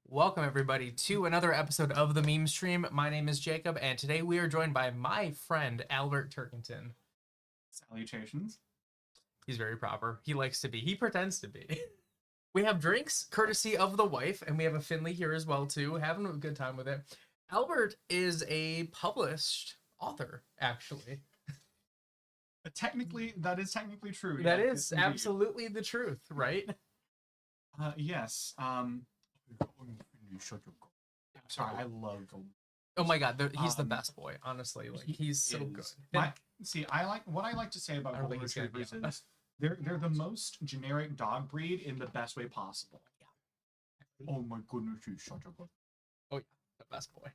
Welcome, everybody, to another episode of the Meme Stream. My name is Jacob, and today we are joined by my friend, Albert Turkington. Salutations. He's very proper. He likes to be. He pretends to be. We have drinks, courtesy of the wife, and we have a Finley here as well, too, having a good time with it. Albert is a published author, actually. That is technically true. That yes, is absolutely the truth, right? Yes. Shut your. Sorry, I love Golden. Oh my god, he's the best boy, honestly. Like, he's so good. What I like to say about Golden Retrievers is they're the most generic dog breed in the best way possible. Yeah. Oh my goodness, you shut your. Oh yeah, the best boy.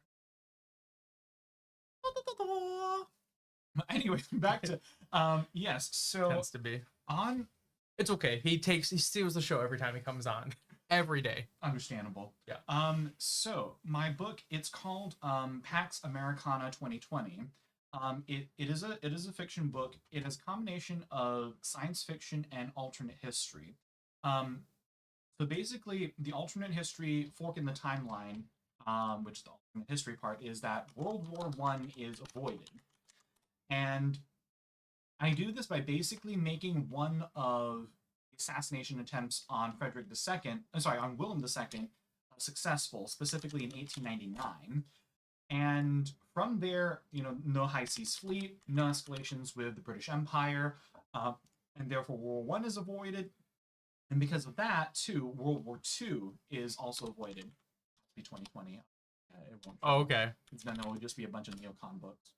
Anyways, back to yes. So Tends to be. on It's okay. He steals the show every time he comes on. Every day. Understandable. Yeah. So my book, it's called Pax Americana 2020. It is a fiction book. It is a combination of science fiction and alternate history. So basically, the alternate history fork in the timeline, which the alternate history part is that World War One is avoided, and I do this by basically making one of the assassination attempts on on Willem II, successful, specifically in 1899. And from there, no high seas fleet, no escalations with the British Empire, and therefore World War One is avoided. And because of that, too, World War II is also avoided. It'll be 2020. It won't. Oh, okay. Then there will just be a bunch of neocon books.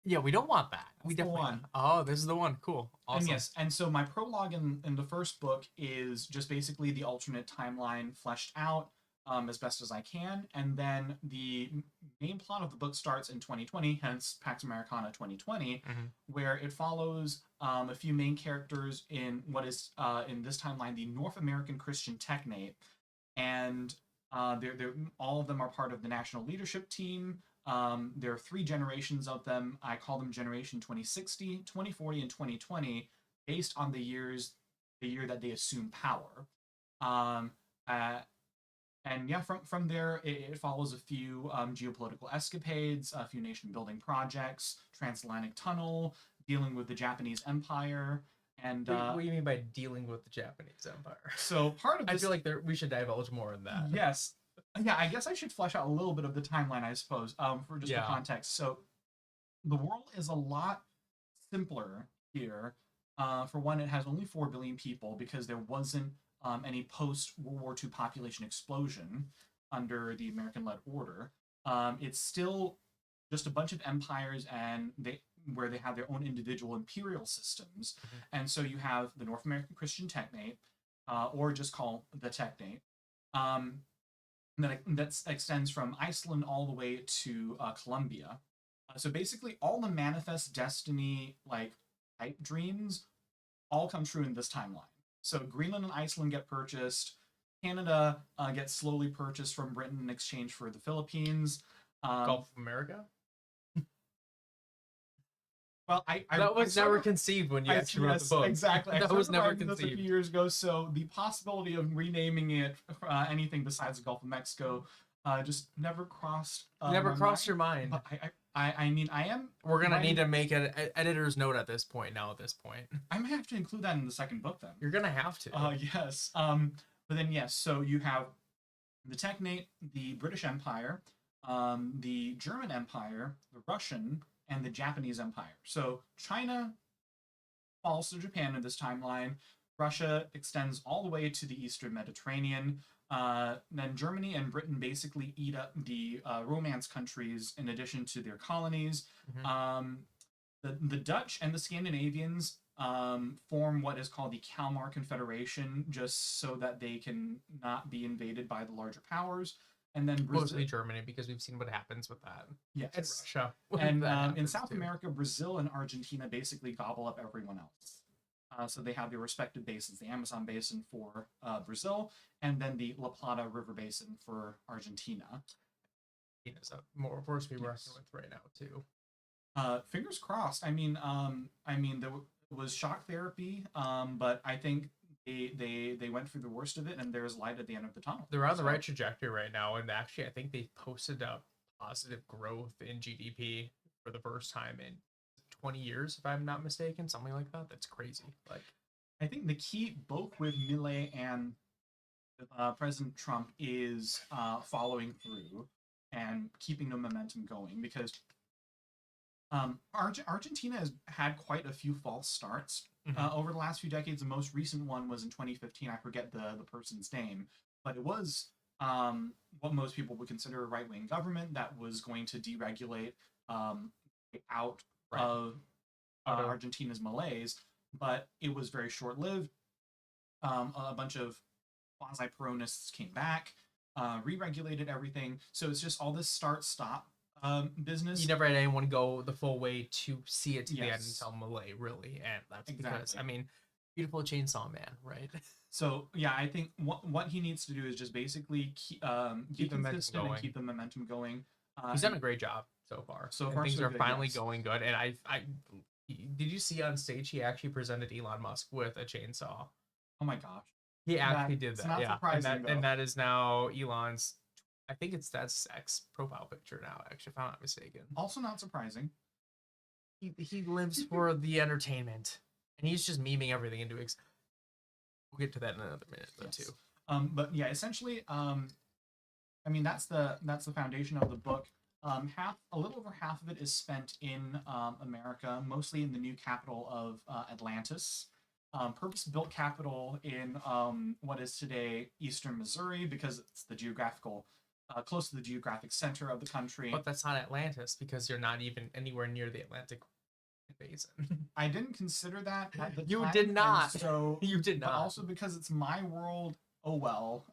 Yeah, we don't want that. We definitely want. Oh, this is the one. Cool. Awesome. And yes, and so my prologue in the first book is just basically the alternate timeline fleshed out as best as I can, and then the main plot of the book starts in 2020, hence Pax Americana 2020, where it follows a few main characters in what is in this timeline the North American Christian Technate, and they're all of them are part of the national leadership team. There are three generations of them. I call them Generation 2060, 2040, and 2020, based on the year that they assume power. And yeah, from there, it follows a few geopolitical escapades, a few nation-building projects, transatlantic tunnel, dealing with the Japanese Empire, and what do you mean by dealing with the Japanese Empire? So part of this, I feel like we should divulge more in that. Yes. Yeah, I guess I should flesh out a little bit of the timeline, I suppose, for just the context. So the world is a lot simpler here. For one, it has only 4 billion people because there wasn't any post-World War II population explosion under the American-led order. It's still just a bunch of empires where they have their own individual imperial systems. And so you have the North American Christian Technate, or just called the Technate. That extends from Iceland all the way to Colombia. So basically, all the manifest destiny pipe dreams all come true in this timeline. So Greenland and Iceland get purchased. Canada gets slowly purchased from Britain in exchange for the Philippines. Gulf of America. Well, that was never conceived when you actually wrote the book. Exactly. That was never conceived a few years ago. So the possibility of renaming it anything besides the Gulf of Mexico just never crossed. Your mind. But I mean, I am. We're gonna need to make an editor's note at this point. I might have to include that in the second book. Then you're gonna have to. Yes. But then yes. So you have the Technate, the British Empire, the German Empire, the Russian, and the Japanese Empire. So China falls to Japan in this timeline. Russia extends all the way to the Eastern Mediterranean. Then Germany and Britain basically eat up the Romance countries in addition to their colonies. The Dutch and the Scandinavians form what is called the Kalmar Confederation, just so that they can not be invaded by the larger powers. And then mostly Germany, because we've seen what happens with that. Yes. And Russia. And in South America, Brazil and Argentina basically gobble up everyone else. So they have their respective basins, the Amazon Basin for Brazil, and then the La Plata River Basin for Argentina. It's more force we're working with right now, too. Fingers crossed. I mean, there was shock therapy, but I think they went through the worst of it, and there's light at the end of the tunnel. They're on the So, right trajectory right now, and actually, I think they posted a positive growth in GDP for the first time in 20 years, if I'm not mistaken, something like that. That's crazy. Like, I think the key both with Millet and President Trump is following through and keeping the momentum going, because Argentina has had quite a few false starts over the last few decades. The most recent one was in 2015. I forget the person's name, but it was what most people would consider a right wing government that was going to deregulate out right. of Argentina's malaise, but it was very short lived. A bunch of quasi Peronists came back, re-regulated everything. So it's just all this start-stop business. You never had anyone go the full way to see it to the end Yes. until Malay, really, and that's because Exactly. I mean, beautiful chainsaw man, right? So yeah, I think what he needs to do is just basically be the momentum consistent and going. keep the momentum going. He's done a great job so far. So and far, things so are good, finally yes. going good. And I did you see on stage he actually presented Elon Musk with a chainsaw? Oh my gosh, He actually did it's that, not yeah. surprising, And though. that is now Elon's. I think that's ex profile picture now. Actually, if I'm not mistaken. Also not surprising. He lives for the entertainment, and he's just memeing everything into. We'll get to that in another minute, though, Yes. too. But yeah, essentially, I mean that's the foundation of the book. A little over half of it is spent in America, mostly in the new capital of Atlantis. Purpose-built capital in what is today eastern Missouri, because it's the geographical, close to the geographic center of the country. But that's not Atlantis, because you're not even anywhere near the Atlantic basin. I didn't consider that at the You time. did not. So You did but not. also because it's my world. Oh well.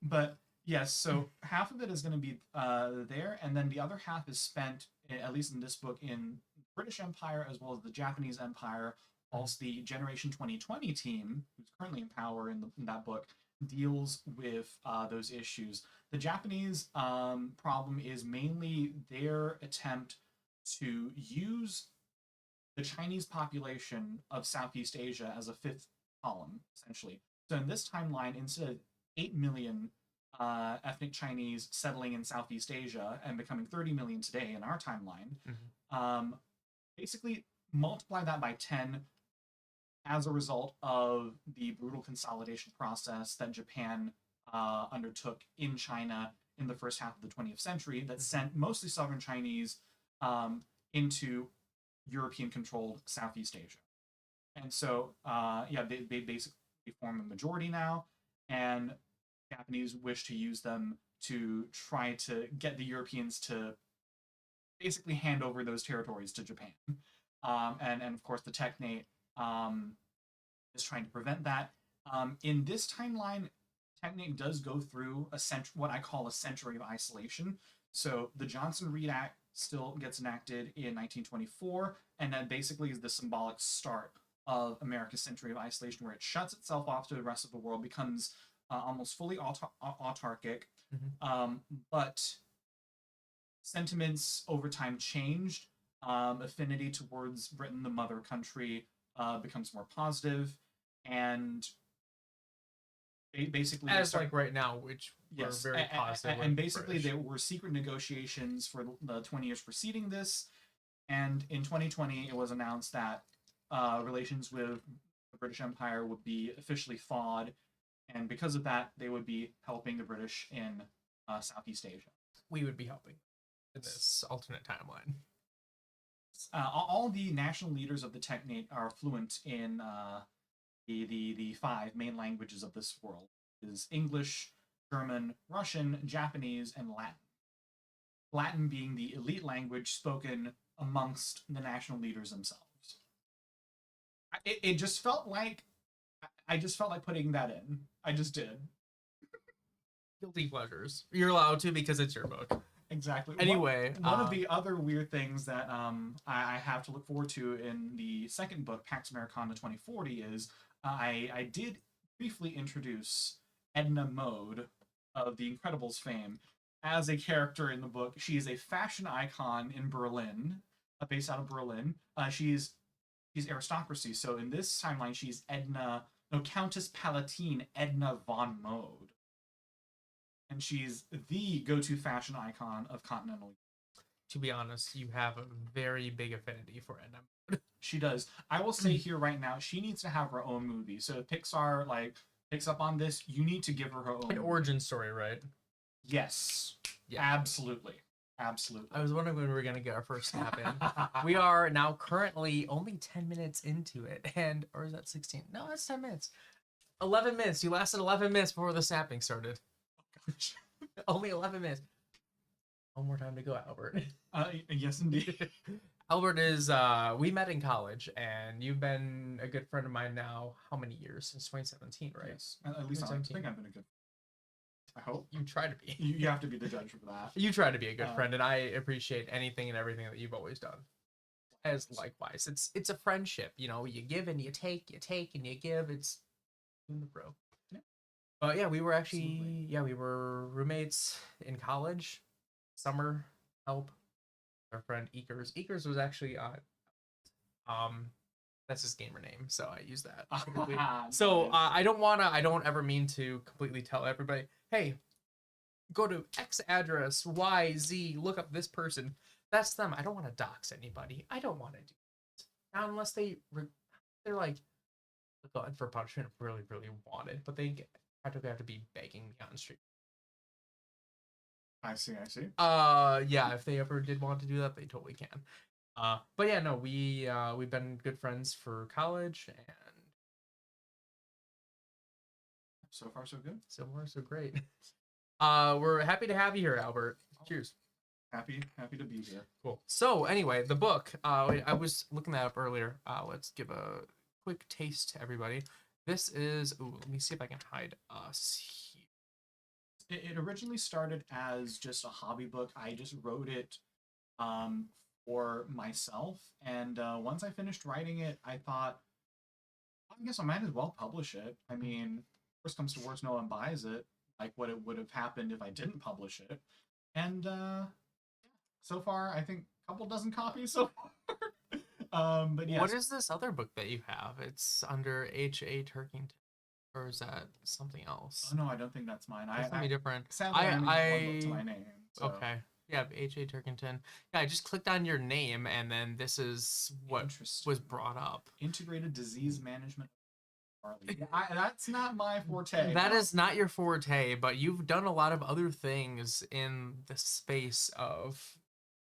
But yes, so half of it is going to be there, and then the other half is spent, at least in this book, in the British Empire as well as the Japanese Empire. Also, the Generation 2020 team, who's currently in power in that book, deals with those issues. The Japanese problem is mainly their attempt to use the Chinese population of Southeast Asia as a fifth column, essentially. So in this timeline, instead of 8 million ethnic Chinese settling in Southeast Asia and becoming 30 million today in our timeline, basically multiply that by 10 as a result of the brutal consolidation process that Japan undertook in China in the first half of the 20th century that sent mostly southern Chinese into European-controlled Southeast Asia. And so, they basically form a majority now, and Japanese wish to use them to try to get the Europeans to basically hand over those territories to Japan. And of course, the Technate is trying to prevent that. In this timeline, Technate does go through what I call a century of isolation. So the Johnson-Reed Act still gets enacted in 1924, and that basically is the symbolic start of America's century of isolation, where it shuts itself off to the rest of the world, becomes almost fully autarkic. But sentiments over time changed. Affinity towards Britain, the mother country, becomes more positive, and basically like right now, which yes, were very positive. and basically there were secret negotiations for the 20 years preceding this, and in 2020 it was announced that relations with the British Empire would be officially thawed, and because of that they would be helping the British in Southeast Asia. We would be helping in this alternate timeline. All the national leaders of the Technate are fluent in the five main languages of this world: is English, German, Russian, Japanese, and Latin. Latin being the elite language spoken amongst the national leaders themselves. It just felt like I just felt like putting that in. I just did. Guilty pleasures. You're allowed to because it's your book. Exactly. Anyway, one of the other weird things that I have to look forward to in the second book, Pax Americana 2040, is I did briefly introduce Edna Mode of The Incredibles fame as a character in the book. She is a fashion icon in Berlin, based out of Berlin. She's aristocracy. So in this timeline, she's Edna No, Countess Palatine Edna von Mode, and she's the go-to fashion icon of continental. To be honest, you have a very big affinity for Edna. She does. I will say here right now, she needs to have her own movie. So if Pixar like picks up on this, you need to give her her own An movie. origin story, right? Yes. Yeah. Absolutely. Absolutely. I was wondering when we were gonna get our first snap in. We are now currently only 10 minutes into it, and or is that 16? No, that's 10 minutes. 11 minutes. You lasted 11 minutes before the snapping started. Gosh. Only 11 minutes. One more time to go, Albert. Yes, indeed. Albert is we met in college, and you've been a good friend of mine now. How many years? Since 2017, right? Yes. At least I think I've been a good. I hope. You try to be. You have to be the judge for that. You try to be a good friend, and I appreciate anything and everything that you've always done. As likewise, it's a friendship. You know, you give and you take and you give. It's in the bro. Yeah. But yeah, we were actually Absolutely. we were roommates in college. Summer help. Our friend Ekers. Ekers was actually that's his gamer name, so I use that. So I don't ever mean to completely tell everybody, hey, go to X address, Y, Z, look up this person. That's them. I don't want to dox anybody. I don't want to do that. Not unless they're like glad for punishment really, really wanted, but they practically have to be begging me on the street. I see. Yeah, if they ever did want to do that, they totally can. But yeah, no, we've been good friends for college, and so far so good. so far so great. We're happy to have you here, Albert. Cheers. Happy to be here. Cool. So anyway, the book. I was looking that up earlier. Let's give a quick taste to everybody. This is. Ooh, let me see if I can hide us here. It originally started as just a hobby book. I just wrote it for myself, and once I finished writing it, I thought, I guess I might as well publish it. I mean, worst comes to worst, no one buys it, like what it would have happened if I didn't publish it. And so far, I think a couple dozen copies so far. But yes. What is this other book that you have? It's under H.A. Turkington, or is that something else? Oh no, I don't think that's mine. It's something different. Sadly, I only have one book to my name. So. Okay. Yeah, H.A. Turkington. Yeah, I just clicked on your name, and then this is what was brought up. Integrated Disease Management. That's not my forte. That is not your forte, but you've done a lot of other things in the space of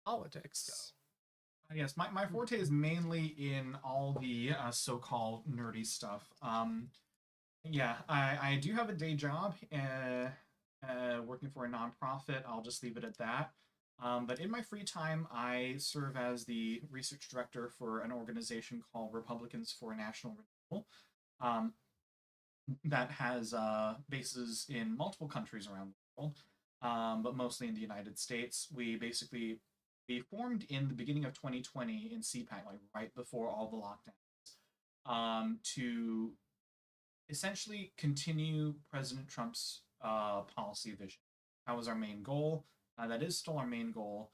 politics. So. Yes, my forte is mainly in all the so-called nerdy stuff. Yeah, I do have a day job working for a nonprofit. I'll just leave it at that. But in my free time, I serve as the research director for an organization called Republicans for National Renewal. That has bases in multiple countries around the world, but mostly in the United States. We formed in the beginning of 2020 in CPAC, like right before all the lockdowns, to essentially continue President Trump's policy vision. That was our main goal. That is still our main goal.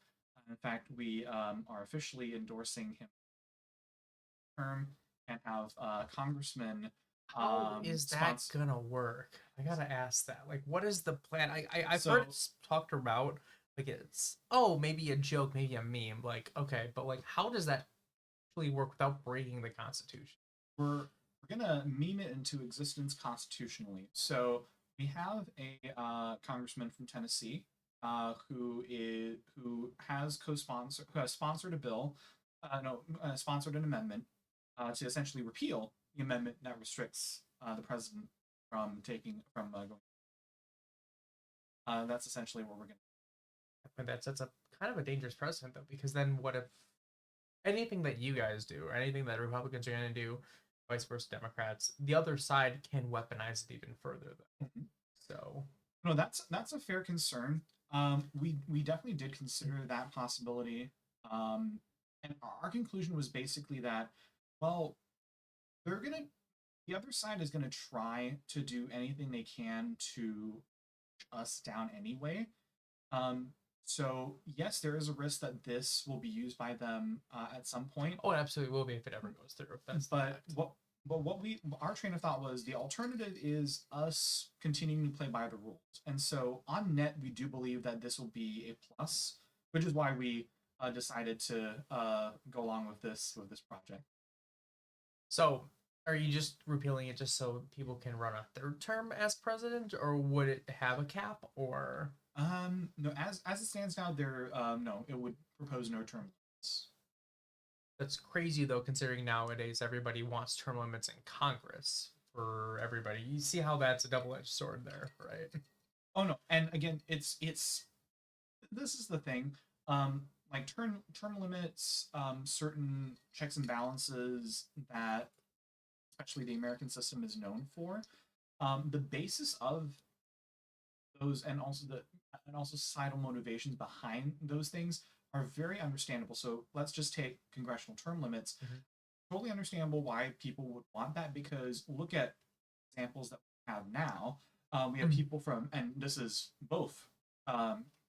In fact, we are officially endorsing him term and have Congressman. How is that gonna work? I gotta ask that. Like, what is the plan? I've heard it's talked about. Like, it's maybe a joke, maybe a meme. Like, okay, but like, how does that actually work without breaking the Constitution? We're gonna meme it into existence constitutionally. So we have a congressman from Tennessee who has sponsored a bill, sponsored an amendment to essentially repeal the amendment that restricts the president from going. That's essentially what we're going to. But that sets up kind of a dangerous precedent, though, because then what if anything that you guys do or anything that Republicans are going to do, vice versa, Democrats, the other side can weaponize it even further, though. Mm-hmm. So no, that's a fair concern. We definitely did consider that possibility, and our conclusion was basically that, well, the other side is gonna try to do anything they can to us down anyway. So yes, there is a risk that this will be used by them at some point. Oh, it absolutely will be if it ever goes through. But But our train of thought was the alternative is us continuing to play by the rules. And so on net, we do believe that this will be a plus, which is why we decided to go along with this project. So, are you just repealing it just so people can run a third term as president, or would it have a cap? Or No, as it stands now, there no, it would propose no term limits. that's crazy though, considering nowadays everybody wants term limits in Congress for everybody. You see how that's a double edged sword there, right? Oh no, and again, it's this is the thing. Like term limits, certain checks and balances that especially the American system is known for. The basis of those and also societal motivations behind those things are very understandable. So let's just take congressional term limits. Mm-hmm. Totally understandable why people would want that because look at examples that we have now. We have people from, and this is both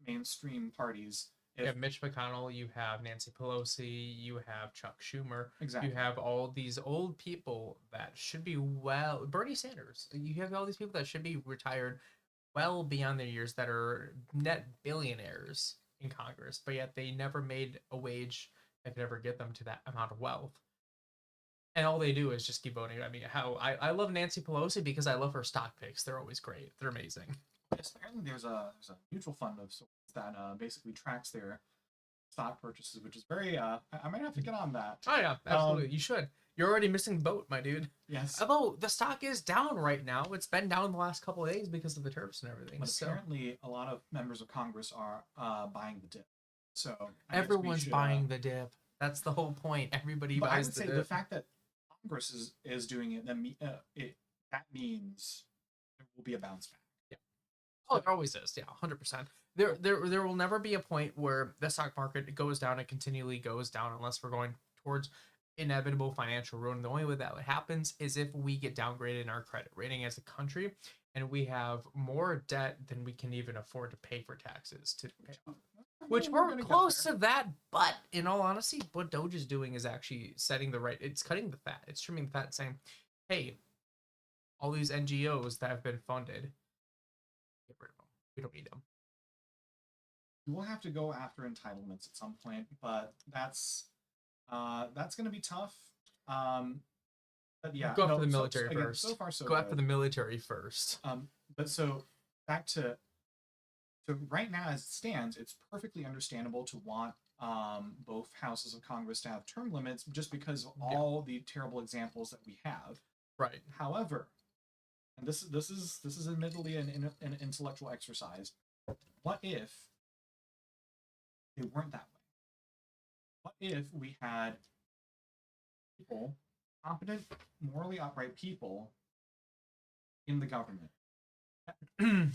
mainstream parties. You have Mitch McConnell, you have Nancy Pelosi, you have Chuck Schumer, Exactly. you have all these old people that should be Bernie Sanders. You have all these people that should be retired well beyond their years that are net billionaires in Congress, but yet they never made a wage that could ever get them to that amount of wealth. And all they do is just keep voting. I mean, I love Nancy Pelosi because I love her stock picks. They're always great. They're amazing. Yes, apparently there's a mutual fund of sorts that basically tracks their stock purchases, which is very I might have to get on that. Oh yeah, absolutely. You should. You're already missing the boat, my dude. Yes. Although the stock is down right now, it's been down the last couple of days because of the turfs and everything. But so apparently, a lot of members of Congress are buying the dip. So everyone's buying the dip. That's the whole point. Everybody but buys I would the say dip. the fact that Congress is doing it, that means there will be a bounce back. Yeah. Oh, there always is. Yeah, 100%. There will never be a point where the stock market goes down and continually goes down unless we're going towards inevitable financial ruin. The only way that happens is if we get downgraded in our credit rating as a country and we have more debt than we can even afford to pay for taxes to pay off. Which we're close to that, but in all honesty, what Doge is doing is actually setting the right. It's cutting the fat. It's trimming the fat, saying, "Hey, all these NGOs that have been funded, get rid of them. We don't need them." We'll have to go after entitlements at some point, but that's going to be tough. But yeah, go after the military first. So far, so go good. after the military first. But so back to so right now as it stands, it's perfectly understandable to want both houses of Congress to have term limits just because of all the terrible examples that we have. Right. However, and this is admittedly an intellectual exercise. What if they weren't that way? What if we had people, competent, morally upright people in the government?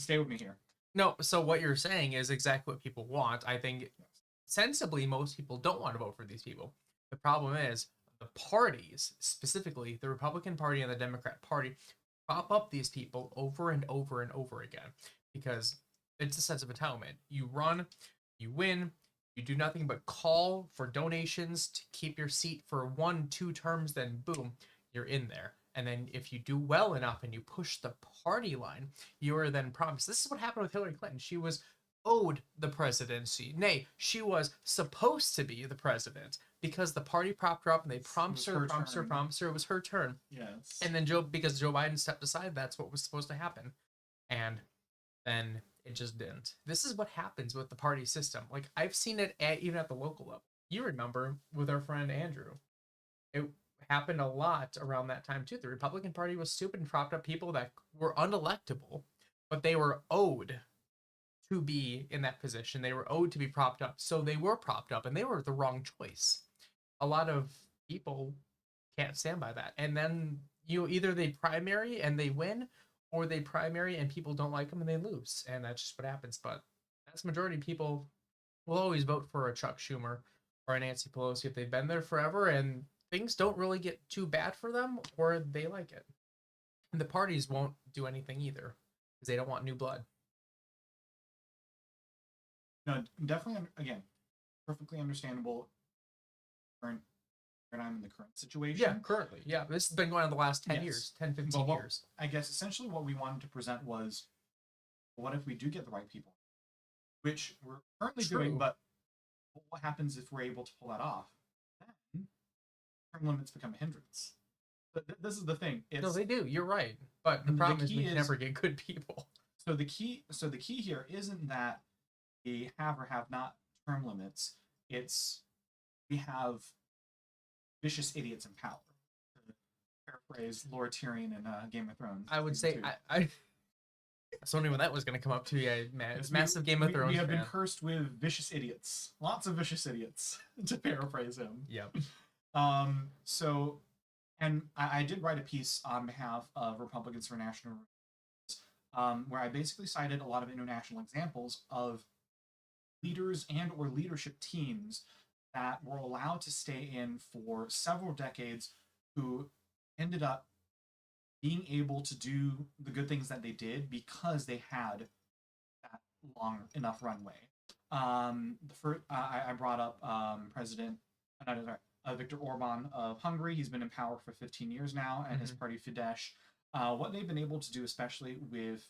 Stay with me here. No, so what you're saying is exactly what people want. I think sensibly most people don't want to vote for these people. The problem is the parties, specifically the Republican Party and the Democrat Party, prop up these people over and over and over again because it's a sense of entitlement. You run, you win, you do nothing but call for donations to keep your seat for 1-2 terms, then boom, you're in there. And then if you do well enough and you push the party line, you are then promised. This is what happened with Hillary Clinton. She was owed the presidency. Nay, she was supposed to be the president because the party propped her up and they promised her. It was her turn. Yes. And then because Joe Biden stepped aside, that's what was supposed to happen. And then it just didn't. This is what happens with the party system. Like I've seen it even at the local level. You remember with our friend Andrew. It happened a lot around that time too. The Republican Party was stupid and propped up people that were unelectable, but they were owed to be in that position. They were owed to be propped up. So they were propped up and they were the wrong choice. A lot of people can't stand by that. And then either they primary and they win or they primary and people don't like them and they lose. And that's just what happens. But that's majority of people will always vote for a Chuck Schumer or a Nancy Pelosi if they've been there forever and things don't really get too bad for them or they like it. And the parties won't do anything either because they don't want new blood. No, definitely. Again, perfectly understandable. Current paradigm in the current situation. Yeah, currently. Yeah, this has been going on the last 10 Yes. years, 10, But 15 years. I guess essentially what we wanted to present was, what if we do get the right people? Which we're currently doing, True. but what happens if we're able to pull that off? Then term limits become a hindrance. But this is the thing. No, they do. You're right. But the problem is we can never get good people. So the key here isn't that we have or have not term limits. It's we have vicious idiots in power. To paraphrase Lord Tyrion in Game of Thrones. I would say I was wondering when that was going to come up too. Yeah, massive Game of Thrones. We have been cursed with vicious idiots. Lots of vicious idiots, to paraphrase him. Yep. So, and I did write a piece on behalf of Republicans for National, where I basically cited a lot of international examples of leaders and or leadership teams that were allowed to stay in for several decades who ended up being able to do the good things that they did because they had that long enough runway. I brought up Viktor Orban of Hungary. He's been in power for 15 years now, and his party Fidesz. What they've been able to do, especially with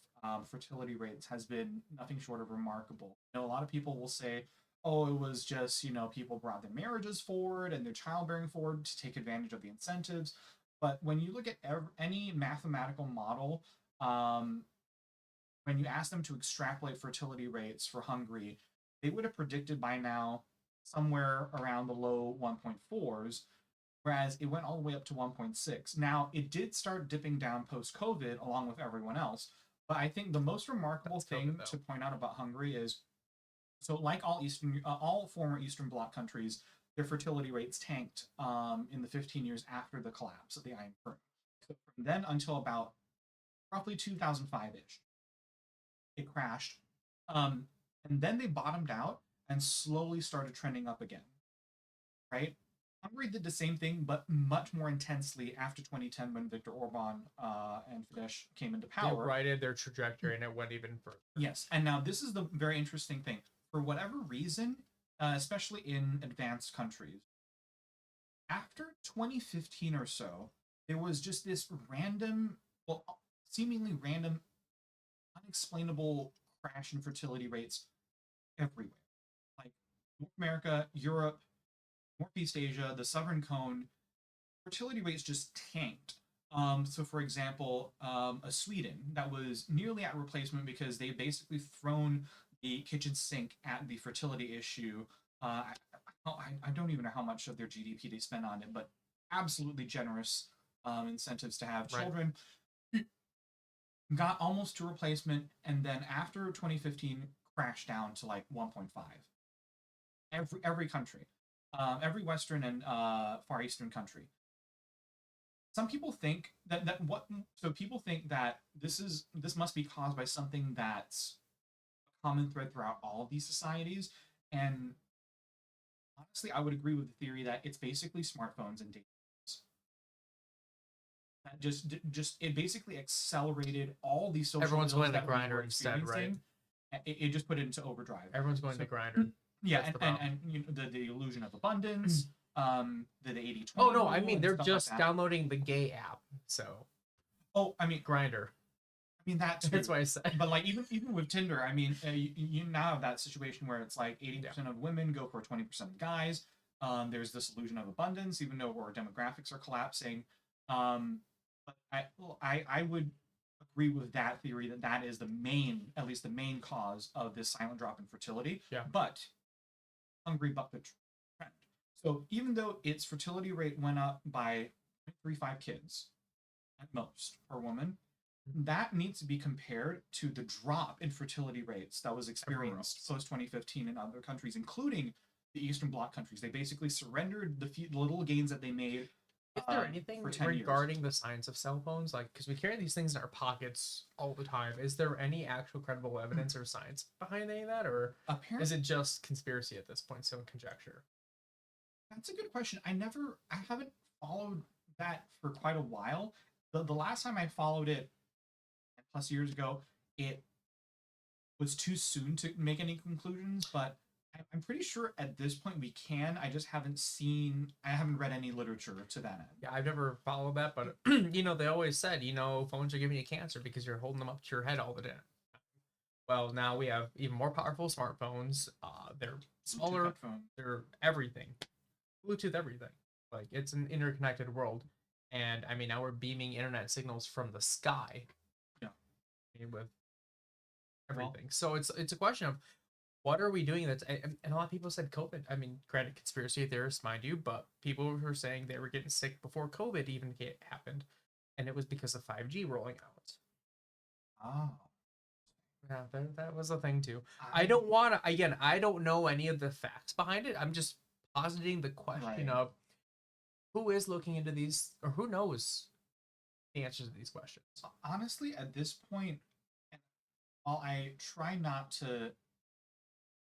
fertility rates, has been nothing short of remarkable. A lot of people will say, oh, it was just, people brought their marriages forward and their childbearing forward to take advantage of the incentives. But when you look at any mathematical model, when you ask them to extrapolate fertility rates for Hungary, they would have predicted by now somewhere around the low 1.4s, whereas it went all the way up to 1.6. Now, it did start dipping down post-COVID along with everyone else, but I think the most remarkable thing to point out about Hungary is, so like all former Eastern Bloc countries, their fertility rates tanked in the 15 years after the collapse of the Iron Curtain. So from then until about roughly 2005-ish, it crashed. And then they bottomed out and slowly started trending up again, right? Hungary did the same thing, but much more intensely after 2010 when Viktor Orban and Fidesz came into power. They righted their trajectory and it went even further. Yes, and now this is the very interesting thing. For whatever reason, especially in advanced countries, after 2015 or so, there was just this seemingly random, unexplainable crash in fertility rates everywhere. Like North America, Europe, Northeast Asia, the Southern Cone, fertility rates just tanked. So, for example, a Sweden that was nearly at replacement because they basically thrown the kitchen sink at the fertility issue. I don't even know how much of their GDP they spent on it, but absolutely generous incentives to have children. Right. Got almost to replacement, and then after 2015, crashed down to like 1.5. Every country, every Western and Far Eastern country. Some people think people think that this must be caused by something that's a common thread throughout all of these societies, and honestly, I would agree with the theory that it's basically smartphones and data. That just it basically accelerated all these social. Everyone's going to Grindr instead, right? It just put it into overdrive. Everyone's going to Grindr. Yeah, and the illusion of abundance, the 80/20. Oh no, I mean they're just downloading the gay app. So. Oh, I mean Grindr. I mean that too. That's what I said. But like even with Tinder, I mean you now have that situation where it's like 80% of women go for 20% of guys. There's this illusion of abundance, even though our demographics are collapsing. But I would agree with that theory that is at least the main cause of this silent drop in fertility. Yeah. But Hungary bucked the trend. So even though its fertility rate went up by 0.35 kids at most per woman, that needs to be compared to the drop in fertility rates that was experienced post 2015 in other countries, including the Eastern Bloc countries. They basically surrendered the little gains that they made. Is there anything regarding the science of cell phones? Like, because we carry these things in our pockets all the time. Is there any actual credible evidence or science behind any of that? Or is it just conspiracy at this point, so conjecture? That's a good question. I haven't followed that for quite a while. The last time I followed it, plus years ago, it was too soon to make any conclusions, but I'm pretty sure at this point we can. I just haven't seen. I haven't read any literature to that end. Yeah, I've never followed that, but they always said, phones are giving you cancer because you're holding them up to your head all the time. Well, now we have even more powerful smartphones. They're Bluetooth smaller. headphone. They're everything. Bluetooth everything. Like it's an interconnected world, and I mean now we're beaming internet signals from the sky. Yeah. With Well, everything. So it's a question of what are we doing that's and a lot of people said COVID. I mean, granted, conspiracy theorists, mind you, but people were saying they were getting sick before COVID even happened, and it was because of 5G rolling out. oh, Yeah, that was a thing too. I I don't want to, again, I don't know any of the facts behind it. I'm just positing the question right. of who is looking into these or who knows the answers to these questions. Honestly, at this point, and while I try not to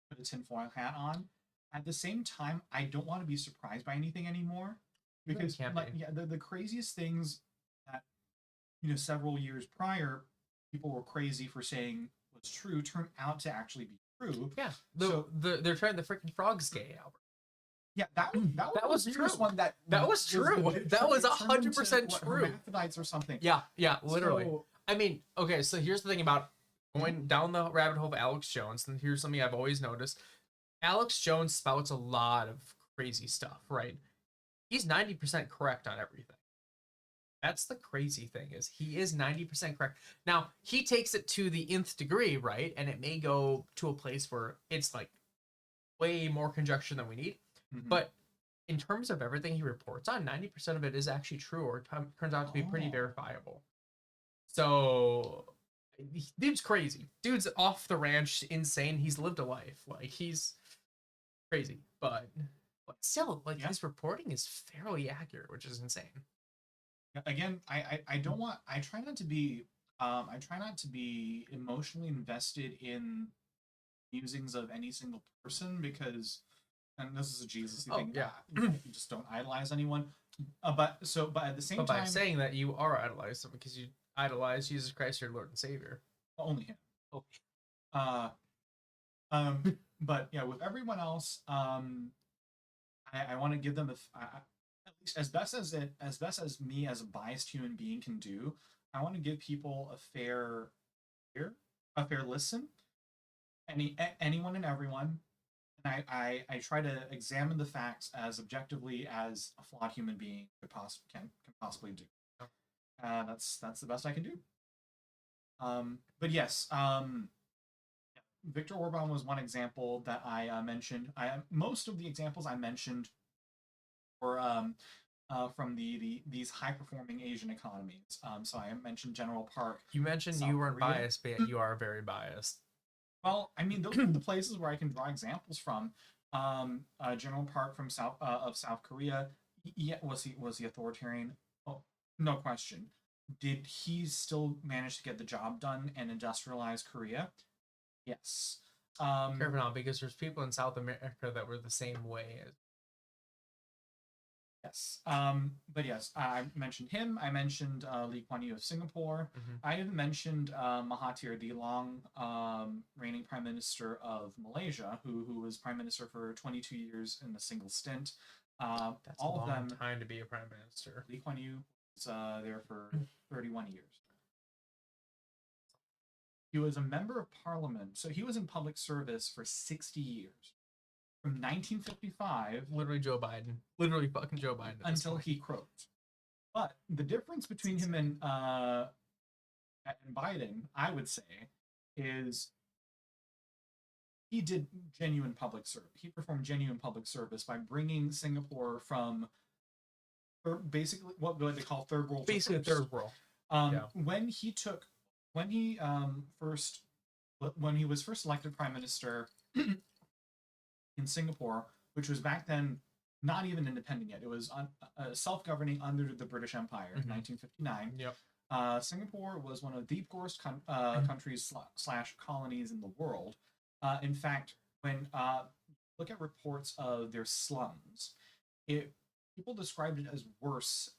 put a tinfoil hat on, at the same time, I don't want to be surprised by anything anymore Really because, can't like, be. yeah, the craziest things that several years prior people were crazy for saying was true turned out to actually be true. Yeah, So they're trying the freaking frogs gay, Albert. yeah, that That was was the weirdest true. one that That was true. legit That was turned into, 100% what, true. hermaphrodites or something. Yeah, literally. So I mean, okay, so here's the thing about going down the rabbit hole of Alex Jones, and here's something I've always noticed. Alex Jones spouts a lot of crazy stuff, right? He's 90% correct on everything. That's the crazy thing is he is 90% correct. Now, he takes it to the nth degree, right? And it may go to a place where it's like way more conjecture than we need. mhm. But in terms of everything he reports on, 90% of it is actually true or turns out to be pretty Oh. verifiable. So, dude's crazy. Dude's off the ranch, insane. He's lived a life. Like, he's crazy. But still, like, Yeah. his reporting is fairly accurate, which is insane. Again, I don't want. I try not to be. I try not to be emotionally invested in musings of any single person because, and this is a Jesus Oh, thing. yeah. You just don't idolize anyone. But at the same But by time, saying that, you are idolized him because you idolize Jesus Christ, your Lord and Savior. only him. Oh. Uh, but yeah, with everyone else, I want to give them at least as best as me as a biased human being can do. I want to give people a fair hear, a fair listen, anyone and everyone, and I try to examine the facts as objectively as a flawed human being can possibly do. That's the best I can do. But yes, Viktor Orban was one example that I mentioned. Most of the examples I mentioned were from these high performing Asian economies. So I mentioned General Park. You mentioned South you weren't Korea. biased, but you are very biased. Well, I mean, those are the places where I can draw examples from. General Park from South Korea. Yeah, was he authoritarian? Oh, no question. Did he still manage to get the job done and industrialize Korea? Yes. Careful now, because there's people in South America that were the same way. Yes. But yes, I mentioned him. I mentioned Lee Kuan Yew of Singapore. Mhm. I even mentioned Mahathir Long, reigning Prime Minister of Malaysia, who was Prime Minister for 22 years in a single stint. That's All a of long them. time to be a prime minister. Lee Kuan Yew was there for 31 years. He was a member of parliament, so he was in public service for 60 years. From 1955 Literally Joe Biden. Literally fucking Joe Biden. until he croaked. But the difference between him and Biden, I would say, is he did genuine public service. He performed genuine public service by bringing Singapore from basically what they call third world. Basically, third world. Yeah. When he was first elected prime minister in Singapore, which was back then not even independent yet. It was self-governing under the British Empire in 1959. Yep. Singapore was one of the poorest countries / colonies in the world. In fact, when look at reports of their slums, people described it as worse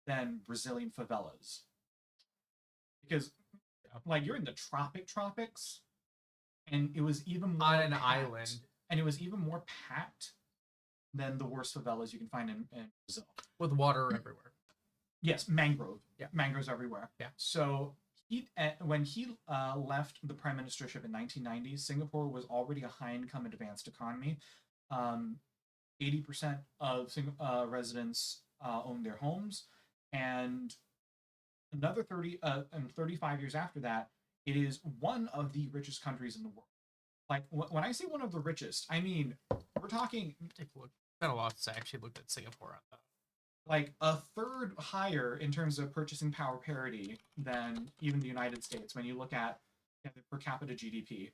than Brazilian favelas. Because, like, you're in the tropics, and it was even more on an packed. island, and it was even more packed than the worst favelas you can find in Brazil. With water everywhere. Yes, mangrove. Yeah. Mangroves everywhere. Yeah. So when he left the prime ministership in 1990, Singapore was already a high-income advanced economy. 80% of residents owned their homes, and another 35 years after that, it is one of the richest countries in the world. Like when I say one of the richest, I mean we're talking. Take a look. It's been a while since I actually looked at Singapore on that. Like a third higher in terms of purchasing power parity than even the United States when you look at the per capita GDP.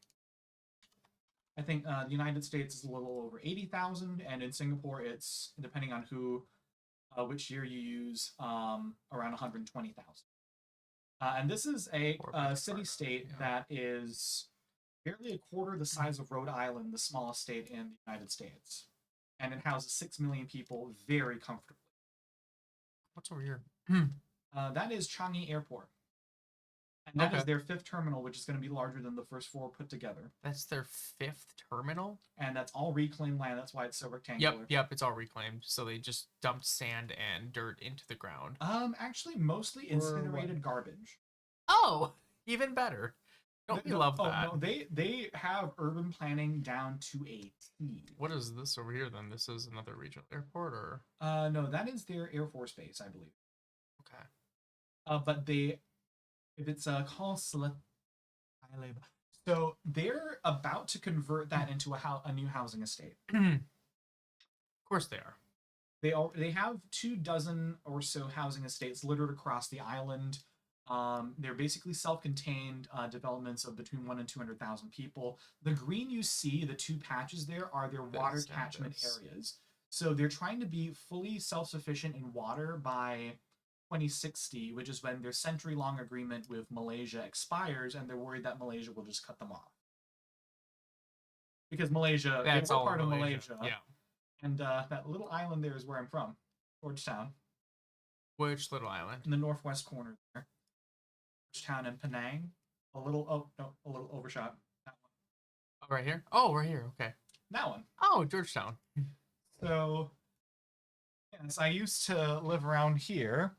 I think the United States is a little over 80,000, and in Singapore it's, depending on which year you use, around 120,000. And this is a city-state that is barely a quarter the size of Rhode Island, the smallest state in the United States. And it houses 6 million people very comfortably. What's over here? That is Changi Airport. And that is their 5th terminal, which is going to be larger than the first 4 put together. That's their 5th terminal? And that's all reclaimed land. That's why it's so rectangular. Yep, it's all reclaimed. So they just dumped sand and dirt into the ground. Actually, mostly incinerated garbage. Oh, even better. Don't we love that? No, they have urban planning down to a T. What is this over here then? This is another regional airport, or? No, that is their Air Force base, I believe. Okay. But if it's called so they're about to convert that into a new housing estate. Of course they are. They have 24 or so housing estates littered across the island. They're basically self-contained developments of between 1 and 200,000 people. The green you see, the 2 patches there, are their water catchment areas. So they're trying to be fully self-sufficient in water by 2060, which is when their century-long agreement with Malaysia expires, and they're worried that Malaysia will just cut them off. Because Malaysia, that's all part of Malaysia. Yeah. And that little island there is where I'm from, Georgetown. Which little island? In the northwest corner there. Georgetown and Penang. A little overshot. That one. Oh, right here? Oh, right here. Okay. That one. Oh, Georgetown. So, yes, I used to live around here.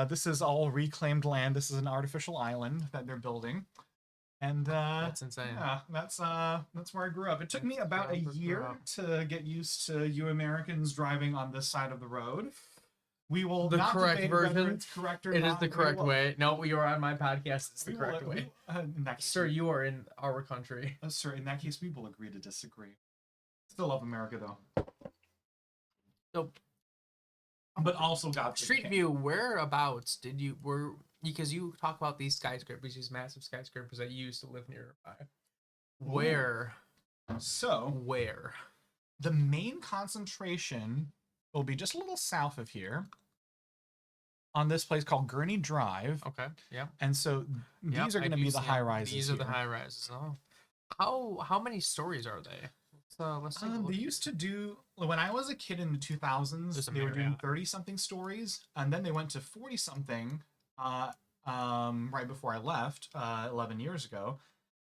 This is all reclaimed land. This is an artificial island that they're building. And that's insane. Yeah, that's where I grew up. It took me about a year to get used to you Americans driving on this side of the road. We will the not correct debate version. Whether it's correct or it not. is the correct way. No, you are on my podcast. It's the correct way. In that case, sir, you are in our country. Sir, in that case, we will agree to disagree. Still love America, though. Nope. But also, God, Street View. Whereabouts because you talk about these skyscrapers, these massive skyscrapers that you used to live nearby. Where? So where? The main concentration will be just a little south of here, on this place called Gurney Drive. Okay. Yeah. And so these are going to be the high rises. These are the high rises. Oh. How many stories are they? Let's take a look. They used to do, when I was a kid in the 2000s, they were doing 30-something stories, and then they went to 40-something right before I left 11 years ago,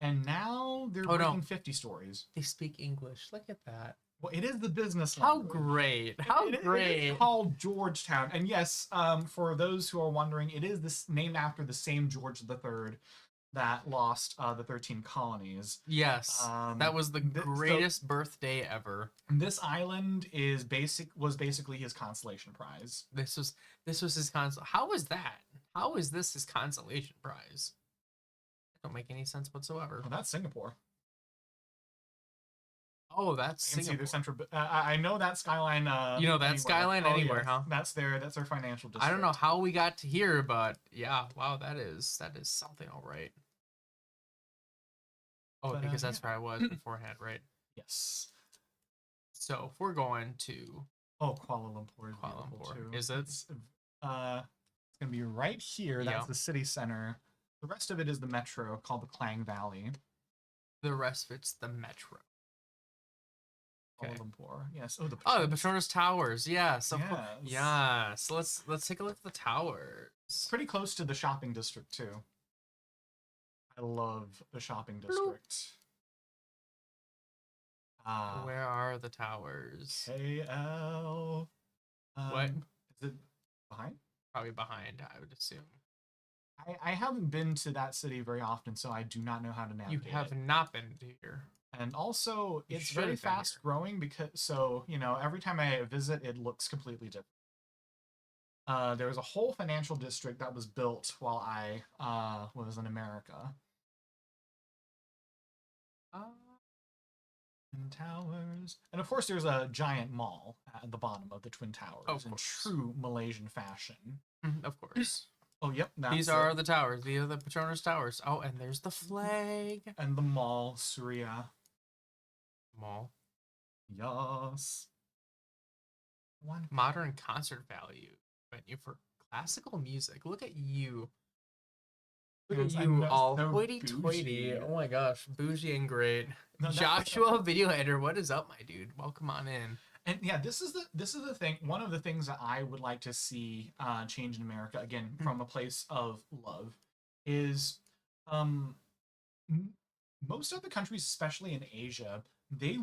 and now they're making 50 stories. They speak English. Look at that. Well, it is the business language. How great. How great. It's called Georgetown. And yes, for those who are wondering, it is named after the same George III that lost the 13 colonies. Yes, that was the greatest birthday ever. This island was basically his consolation prize. This was his How is that? How is this his consolation prize? That don't make any sense whatsoever. Well, that's Singapore. Oh, that's Singapore. Central. I know that skyline. You know that anywhere. Skyline anywhere, yes. Huh? That's their financial district. I don't know how we got to here, but yeah, wow, that is something, all right. Oh, because that's where I was beforehand, right? Yes. So if we're going to Kuala Lumpur is beautiful too. Is it? It's gonna be right here. That's the city center. The rest of it is the metro called the Klang Valley. The rest of it's the metro. Kuala Lumpur. Yes. The Petronas Towers. Yes. Yeah. So let's take a look at the towers. It's pretty close to the shopping district too. I love the shopping district. Where are the towers? KL. What? Is it behind? Probably behind, I would assume. I haven't been to that city very often, so I do not know how to You navigate have it. not been here. And also, You it's should very have been fast here. growing because, so, every time I visit, it looks completely different. There was a whole financial district that was built while I was in America. Uh, Twin Towers. And of course, there's a giant mall at the bottom of the Twin Towers Of in course. true Malaysian fashion. of course. Oh, yep. These are the towers. These are the Petronas Towers. Oh, and there's the flag. And the mall, Surya. Mall. Yes. One Modern concert value venue for classical music. Look at you. Look at Yes, I you, know, all so hoity-toity. bougie. Oh my gosh, bougie and great. No, Joshua, video editor, what is up, my dude? Welcome on in. And yeah, this is the thing. One of the things that I would like to see change in America again from a place of love is um, most of the countries, especially in Asia, they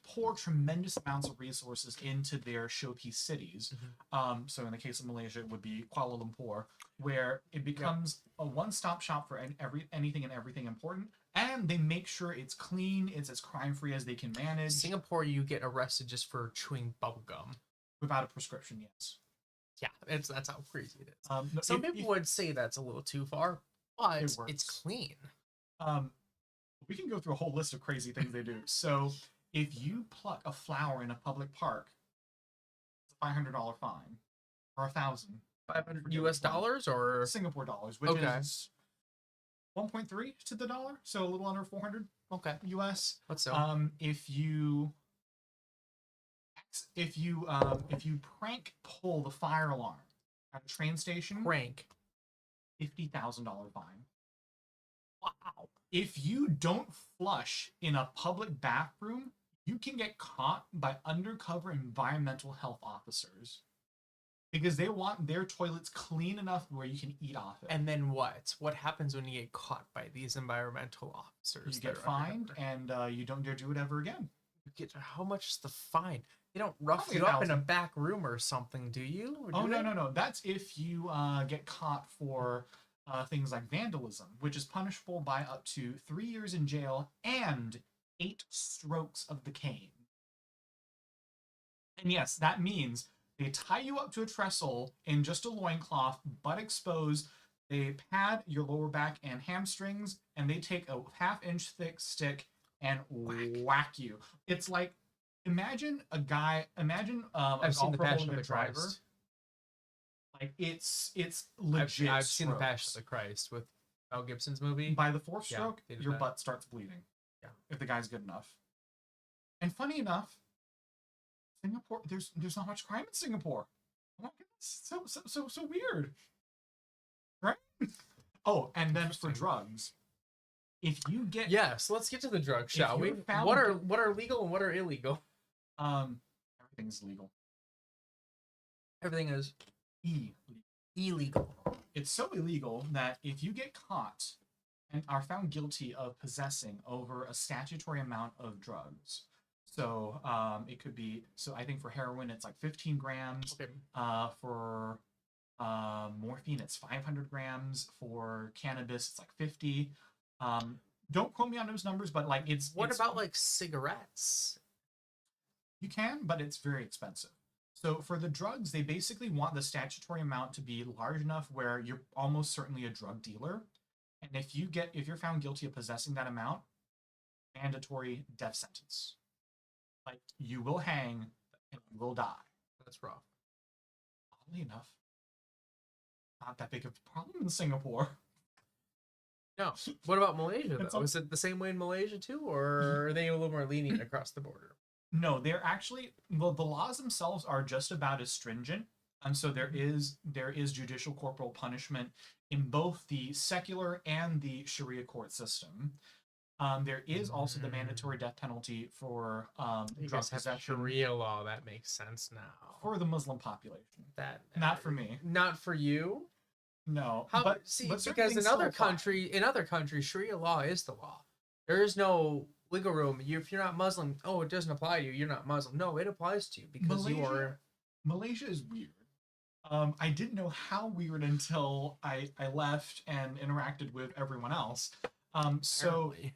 pour tremendous amounts of resources into their showpiece cities. So in the case of Malaysia, it would be Kuala Lumpur, where it becomes a one-stop shop for anything and everything important, and they make sure it's clean, it's as crime-free as they can manage. Singapore, you get arrested just for chewing bubblegum. Without a prescription, yes. Yeah, that's how crazy it is. No, Some people would say that's a little too far, but It works. it's clean. We can go through a whole list of crazy things they do. So if you pluck a flower in a public park, it's a $500 fine, or 1,000. 500 US dollars or Singapore dollars, which is 1.3 to the dollar, so a little under 400 US. What's so? If you prank pull the fire alarm at a train station, $50,000 fine. Wow. If you don't flush in a public bathroom, you can get caught by undercover environmental health officers because they want their toilets clean enough where you can eat off it. And then what? What happens when you get caught by these environmental officers? You get fined, and you don't dare do it ever again. You get how much is the fine? They don't rough you up in a back room or something, do you? No. That's if you get caught for things like vandalism, which is punishable by up to 3 years in jail and 8 strokes of the cane. And yes, that means they tie you up to a trestle in just a loincloth, butt exposed. They pad your lower back and hamstrings, and they take a half-inch thick stick and whack you. It's like, imagine a I've seen the Passion of the driver. Christ. Like it's legit. I've seen the Passion of the Christ with Mel Gibson's movie. By the 4th stroke, your that. butt starts bleeding. Yeah, if the guy's good enough. And funny enough, Singapore, there's not much crime in Singapore. Oh my goodness, so weird, right? Oh, and then for drugs, if you get let's get to the drugs, shall we? Found, what are legal and what are illegal? Everything's legal. Everything is illegal. It's so illegal that if you get caught and are found guilty of possessing over a statutory amount of drugs, so it could be, so I think for heroin it's like 15 grams. Okay. For morphine it's 500 grams. For cannabis it's like 50. Don't quote me on those numbers, but like What about like cigarettes? You can, but it's very expensive. So for the drugs, they basically want the statutory amount to be large enough where you're almost certainly a drug dealer. And if you're found guilty of possessing that amount, mandatory death sentence. Like, you will hang and you will die. That's rough. Oddly enough, not that big of a problem in Singapore. No. What about Malaysia, though? Is it the same way in Malaysia, too? Or are they a little more lenient across the border? No, they're actually, well, the laws themselves are just about as stringent. And so there is judicial corporal punishment in both the secular and the Sharia court system. There is also the mandatory death penalty for drug possession. Sharia law, that makes sense now. For the Muslim population. That not for me. Not for you? No. But because in other countries, Sharia law is the law. There is no wiggle room. If you're not Muslim, oh, it doesn't apply to you. You're not Muslim. No, it applies to you because you are. Malaysia is weird. I didn't know how weird until I left and interacted with everyone else. So Apparently.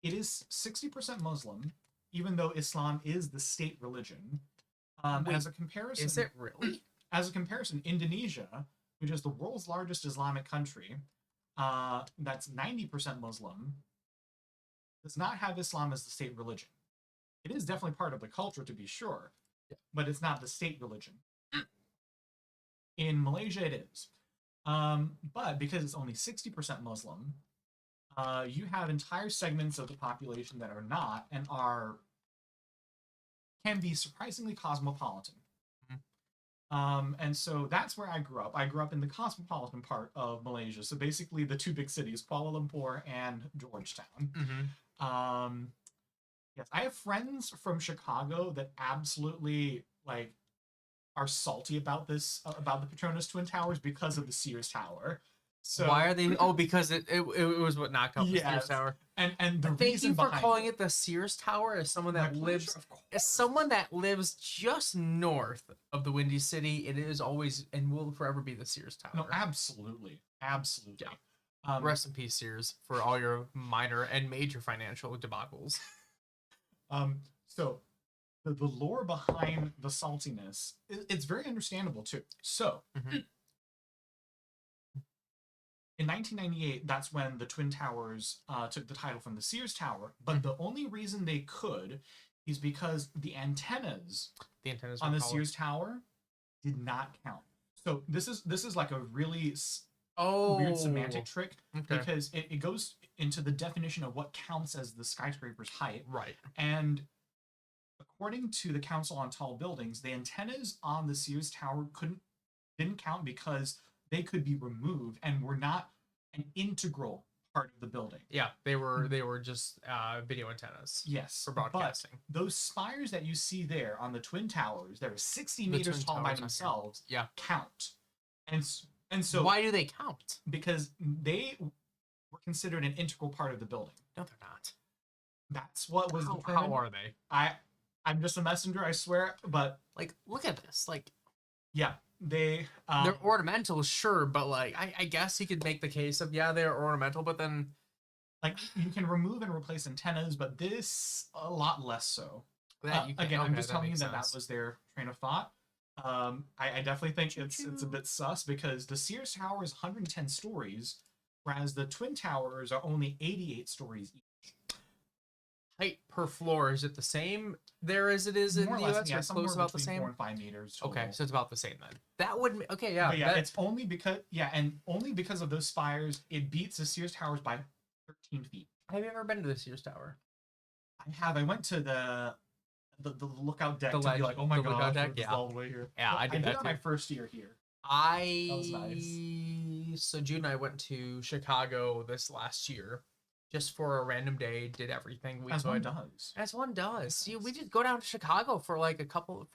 it is 60% Muslim, even though Islam is the state religion. Wait, as a comparison, is it really? As a comparison, Indonesia, which is the world's largest Islamic country, that's 90% Muslim, does not have Islam as the state religion. It is definitely part of the culture, to be sure, but it's not the state religion. In Malaysia, it is. But because it's only 60% Muslim, you have entire segments of the population that are not and can be surprisingly cosmopolitan. And so that's where I grew up. I grew up in the cosmopolitan part of Malaysia. So basically the two big cities, Kuala Lumpur and Georgetown. Yes, I have friends from Chicago that absolutely like are salty about this, about the Petronas Twin Towers because of the Sears Tower. So why are they? Oh, because it was what knocked out the Sears Tower. And the Thank reason you for behind calling it the Sears Tower. As someone that lives just north of the Windy City, it is always and will forever be the Sears Tower. No, absolutely. Yeah. Rest in peace, Sears, for all your minor and major financial debacles. So the lore behind the saltiness, it's very understandable too. So in 1998, that's when the Twin Towers took the title from the Sears Tower. But the only reason they could is because the antennas on the Sears Tower did not count. So this is like a really weird semantic trick because it goes into the definition of what counts as the skyscraper's height. Right. And according to the Council on Tall Buildings, the antennas on the Sears Tower didn't count because they could be removed and were not an integral part of the building. Yeah, they were just video antennas. Yes, for broadcasting. But those spires that you see there on the Twin Towers, that are 60 meters tall by themselves, count. And so why do they count? Because they were considered an integral part of the building. No, they're not. That's what was determined. How are they? I'm just a messenger, I swear. But like, look at this. Like, yeah, they're ornamental, sure, but like, I guess you could make the case of they're ornamental, but then like you can remove and replace antennas, but this a lot less so. Again, I'm just telling you that was their train of thought. I definitely think it's a bit sus because the Sears Tower is 110 stories, whereas the Twin Towers are only 88 stories each. Height per floor, is it the same there as it is in the US? Yeah, close about the same. 4 and 5 meters total. Okay, so it's about the same then. That would it's only because of those spires it beats the Sears Towers by 13 feet. Have you ever been to the Sears Tower? I have. I went to the lookout deck to be like, oh my god, all the way here. Yeah, I did that on my first year here. That was nice. So Jude and I went to Chicago this last year. Just for a random day, did everything we could. As one does. See, we just go down to Chicago for like a couple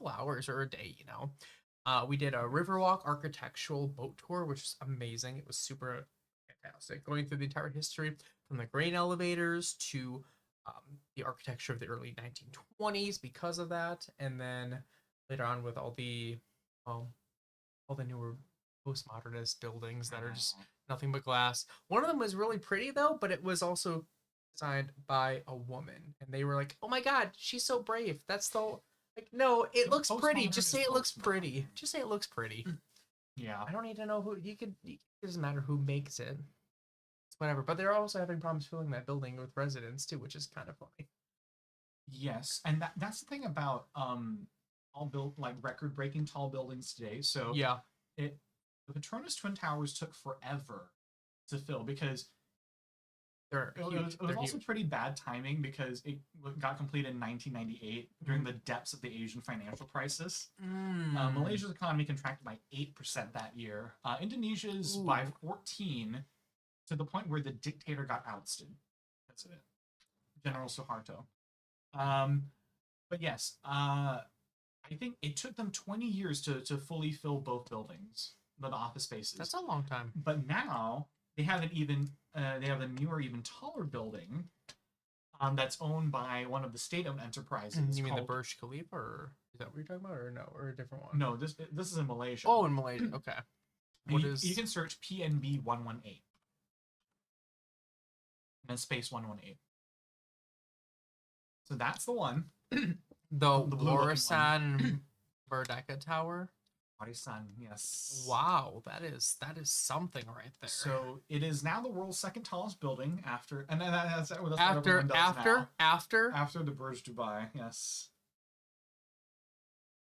hours or a day, you know. We did a Riverwalk architectural boat tour, which was amazing. It was super fantastic. Going through the entire history from the grain elevators to the architecture of the early 1920s because of that, and then later on with all the newer postmodernist buildings that are just nothing but glass. One of them was really pretty though, but it was also designed by a woman, and they were like, "Oh my god, she's so brave." That's the like, no, it looks pretty. Just say it looks pretty. Just say it looks pretty. Yeah, I don't need to know who you could. It doesn't matter who makes it. It's whatever. But they're also having problems filling that building with residents too, which is kind of funny. Yes, and that's the thing about all built like record-breaking tall buildings today. So yeah, the Petronas Twin Towers took forever to fill because it was also pretty bad timing because it got completed in 1998 during the depths of the Asian financial crisis. Malaysia's economy contracted by 8% that year. Indonesia's by 14%, to the point where the dictator got ousted. That's it. General Suharto. But yes, I think it took them 20 years to fully fill both buildings, the office spaces. That's a long time. But now they have a newer, even taller building that's owned by one of the state-owned enterprises. You mean the called, Burj Khalifa, or is that what you're talking about, or no, or a different one? No, this is in Malaysia. Oh, in Malaysia. Okay. And What you is can search PNB 118 and then space 118. So that's the one. the the blue-looking one. Warisan Merdeka Tower? Warisan, yes. Wow, that is something right there. So it is now the world's second tallest building after, and that's what after everyone does now. after the Burj Dubai, yes.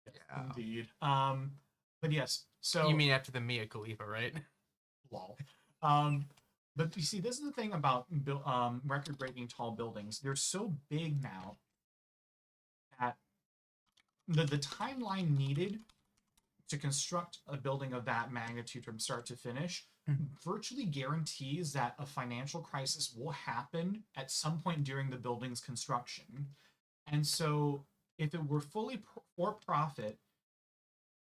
Yeah. Indeed. But yes. So you mean after the Mia Khalifa, right? lol. But you see, this is the thing about record-breaking tall buildings. They're so big now that the timeline needed to construct a building of that magnitude from start to finish virtually guarantees that a financial crisis will happen at some point during the building's construction. And so if it were fully for profit,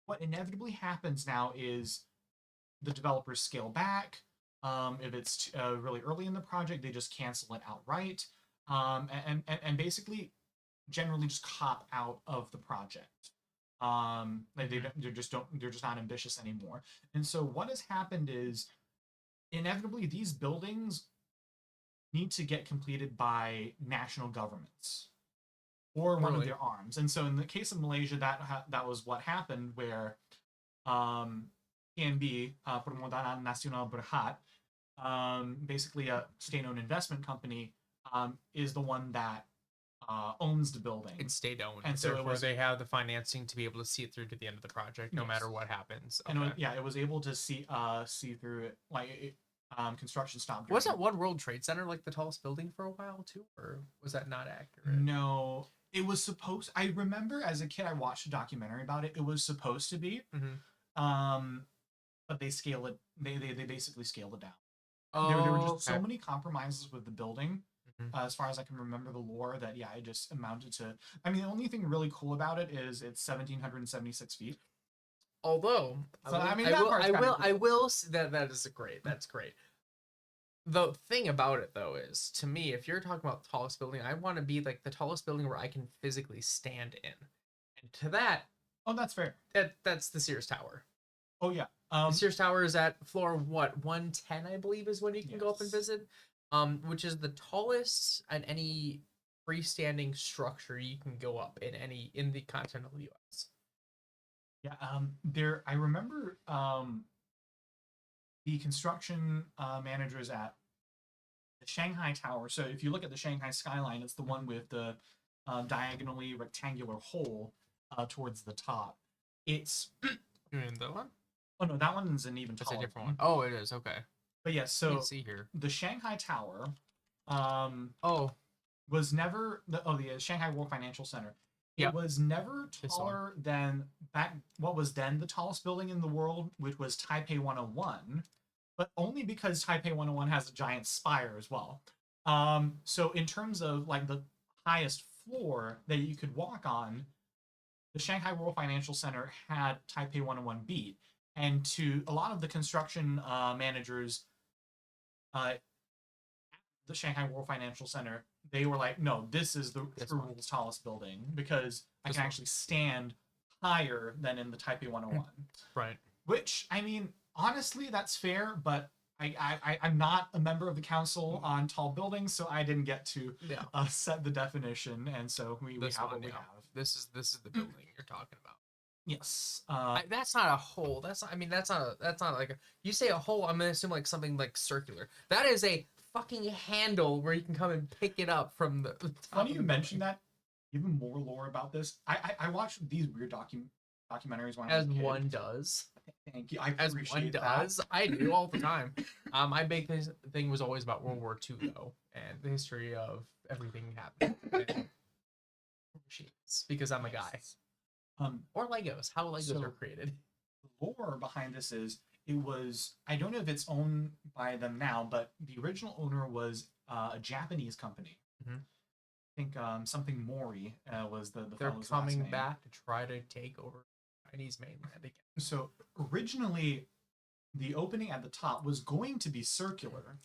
what inevitably happens now is the developers scale back. If it's really early in the project, they just cancel it outright, and basically generally just cop out of the project. They're just not ambitious anymore. And so what has happened is inevitably these buildings need to get completed by national governments or one of their arms. And so in the case of Malaysia, that was what happened, where PNB, Permodanan Nasional Berhad, basically a state-owned investment company, is the one that owns the building. It's state-owned, and so they have the financing to be able to see it through to the end of the project, no matter what happens. Okay. And it was able to see through it, construction stopped. Wasn't One World Trade Center like the tallest building for a while too, or was that not accurate? No, it was supposed. I remember as a kid, I watched a documentary about it. It was supposed to be, but they scale it. They basically scaled it down. There were just so many compromises with the building, as far as I can remember the lore, that it just amounted to. I mean, the only thing really cool about it is it's 1,776 feet. Although, so, I will that's great. The thing about it though is, to me, if you're talking about the tallest building, I want to be like the tallest building where I can physically stand in. And to that, that's fair. That's the Sears Tower. Oh yeah. The Sears Tower is at floor 110, I believe, is when you can go up and visit. Which is the tallest in any freestanding structure you can go up in the continental US. Yeah, I remember the construction managers at the Shanghai Tower. So if you look at the Shanghai skyline, it's the one with the diagonally rectangular hole towards the top. It's you mean that one? Oh no, that one's an even taller. That's a different one. Oh, it is. Okay. But yeah, so you can see here. The Shanghai Tower was never the Shanghai World Financial Center. It was never taller than what was then the tallest building in the world, which was Taipei 101, but only because Taipei 101 has a giant spire as well. So in terms of like the highest floor that you could walk on, the Shanghai World Financial Center had Taipei 101 beat. And to a lot of the construction managers at the Shanghai World Financial Center, they were like, no, this is the world's tallest building because I can actually stand higher than in the Taipei 101. Right. Which, I mean, honestly, that's fair, but I'm not a member of the Council on Tall Buildings, so I didn't get to set the definition, and so we have what we have. This is the building you're talking about. Yes. That's not a hole. That's not like you say a hole, I'm gonna assume like something like circular. That is a fucking handle where you can come and pick it up from the funny you mentioned that. Even more lore about this. I watched these weird documentaries when I was a kid. One does. Thank you. I appreciate that. I do all the time. My big thing was always about World War II though, and the history of everything happening. Because I'm a guy. Or Legos. How Legos are created. The lore behind this is I don't know if it's owned by them now, but the original owner was a Japanese company. Mm-hmm. I think something Mori was the They're fellow's coming last name. back to try to take over Chinese mainland again. So originally, the opening at the top was going to be circular,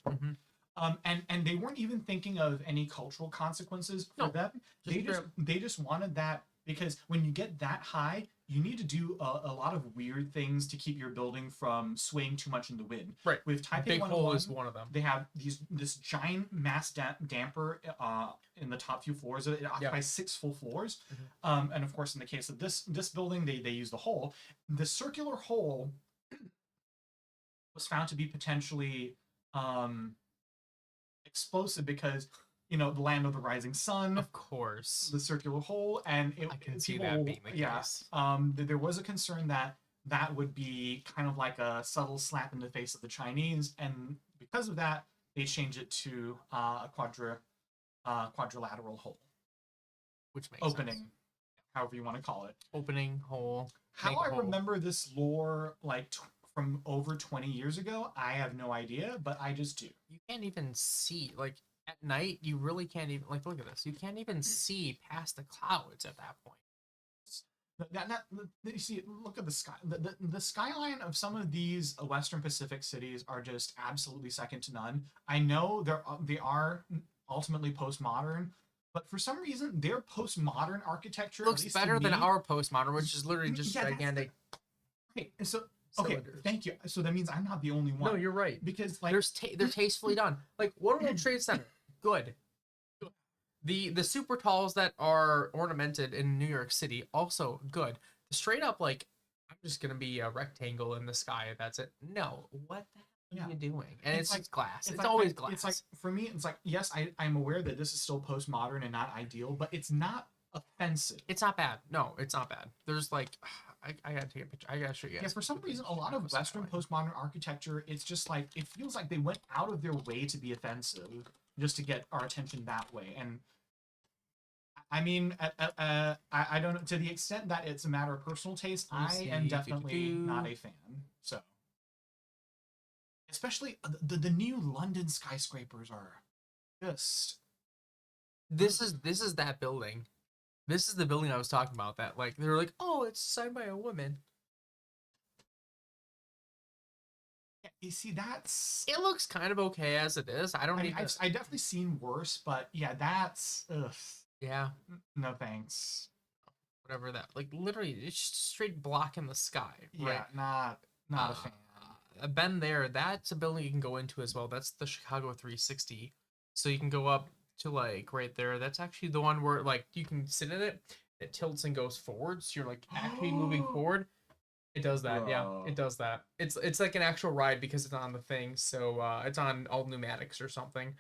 And they weren't even thinking of any cultural consequences for No, them. just straight up. They just wanted that because when you get that high, you need to do a lot of weird things to keep your building from swaying too much in the wind. Right. With Taipei Big hole is 101, one of them. they have this giant mass damper in the top few floors. It occupies 6 full floors. And of course, in the case of this building, they use the hole. The circular hole was found to be potentially um, explosive because the land of the rising sun, Of course. the circular hole, and I can see that being the case. there was a concern that that would be kind of like a subtle slap in the face of the Chinese, and because of that, they changed it to a quadrilateral hole Which makes opening, sense. however you want to call it. Opening hole. How I hole. remember this lore, like from over 20 years ago, I have no idea, but I just do. You can't even see, like, at night, you really can't even, like, look at this. You can't even see past the clouds at that point. You see, look at the sky. The skyline of some of these Western Pacific cities are just absolutely second to none. I know they are ultimately postmodern, but for some reason, their postmodern architecture Looks better than our postmodern, which is literally just yeah, gigantic. Right, and so okay, cylinders. thank you. So that means I'm not the only one. No, you're right. Because like They're tastefully done. Like World Trade Center, good. The super talls that are ornamented in New York City, also good. Straight up, like, I'm just gonna be a rectangle in the sky. That's it. No, what the hell are you doing? And it's like glass. It's always glass. It's like for me, it's like yes, I'm aware that this is still postmodern and not ideal, but it's not offensive. It's not bad. No, it's not bad. There's like, I gotta take a picture. I gotta show you guys. Yeah, for some reason, a lot of Western postmodern architecture, it's just like it feels like they went out of their way to be offensive just to get our attention that way. And I mean, I don't know, to the extent that it's a matter of personal taste, I am definitely not a fan. So, especially the new London skyscrapers are just. This is that building. This is the building I was talking about. That like they're like, oh, it's designed by a woman. Yeah, you see, that's. It looks kind of okay as it is. I mean, I've definitely seen worse, but yeah, that's. Ugh. Yeah. No thanks. Whatever that, like, literally, it's just straight block in the sky. Right? Yeah, not a fan. Been there. That's a building you can go into as well. That's the Chicago 360. So you can go up to like right there. That's actually the one where like you can sit in it. It tilts and goes forward. So you're like actually moving forward. It does that. Yeah, it does that. It's like an actual ride because it's on the thing. So it's on all pneumatics or something,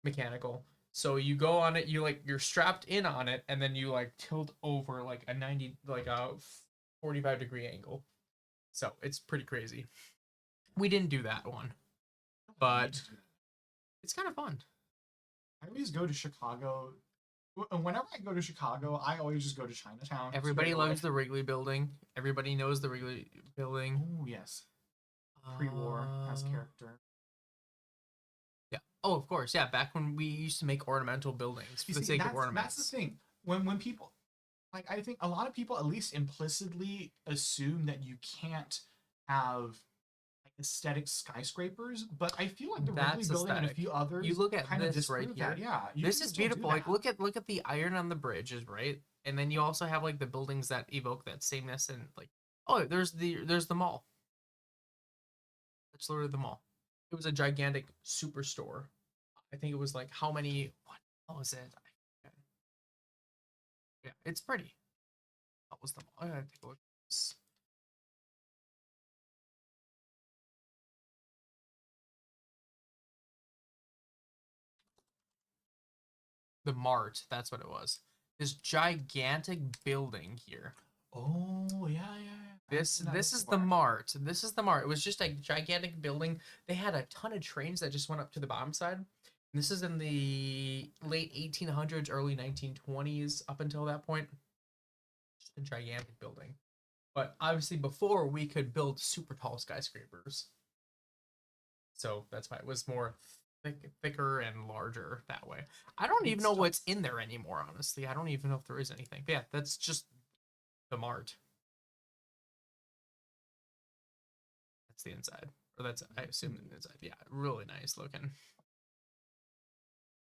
mechanical. So you go on it. You're strapped in on it, and then you like tilt over like a 45-degree angle. So it's pretty crazy. We didn't do that one, but it's kind of fun. I always go to Chicago. Whenever I go to Chicago, I always just go to Chinatown. Everybody loves the Wrigley Building. Everybody knows the Wrigley Building. Oh yes, pre-war as character. Yeah. Oh, of course. Yeah. Back when we used to make ornamental buildings for the sake of ornaments. That's the thing. When people, like, I think a lot of people at least implicitly assume that you can't have like aesthetic skyscrapers, but I feel like the Wrigley Building and a few others. You look at kind this right here. That. Yeah, this is beautiful. Like look at the iron on the bridges, right? And then you also have like the buildings that evoke that sameness and like, oh, there's the mall. That's literally the mall. It was a gigantic superstore. I think it was like how many? What was it? Yeah, it's pretty. That was the mall. I gotta take a look at this. The Mart, that's what it was. This gigantic building here. Oh yeah. This is the Mart. This is the Mart. It was just a gigantic building. They had a ton of trains that just went up to the bottom side. And this is in the late 1800s, early 1920s, up until that point. Just a gigantic building. But obviously before we could build super tall skyscrapers. So that's why it was more thicker and larger that way. I don't even know what's in there anymore, honestly. I don't even know if there is anything. But yeah, that's just the Mart. That's the inside. Or that's, I assume, the inside. Yeah, really nice looking.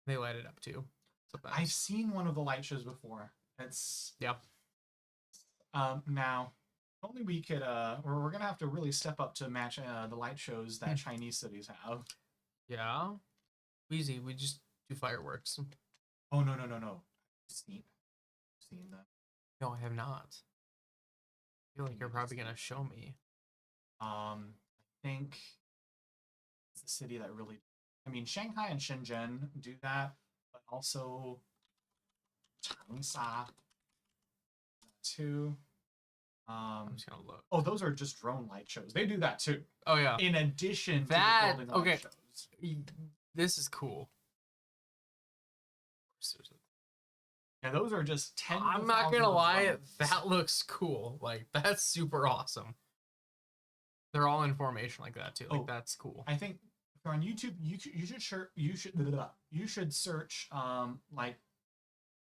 They light it up too. I've seen one of the light shows before. It's yeah. Now only we could we're gonna have to really step up to match the light shows that Chinese cities have. Yeah. Easy. We just do fireworks. Oh no. Seen that. No, I have not. I feel like you're probably gonna show me. I think it's the city that really. I mean, Shanghai and Shenzhen do that, but also Changsha too. I'm just gonna look. Oh, those are just drone light shows. They do that too. Oh yeah. In addition that, to the building light shows. This is cool. Yeah, those are just 10. I'm not gonna lie, that looks cool. Like that's super awesome. They're all in formation like that too. Like that's cool. I think if you're on YouTube, you should search like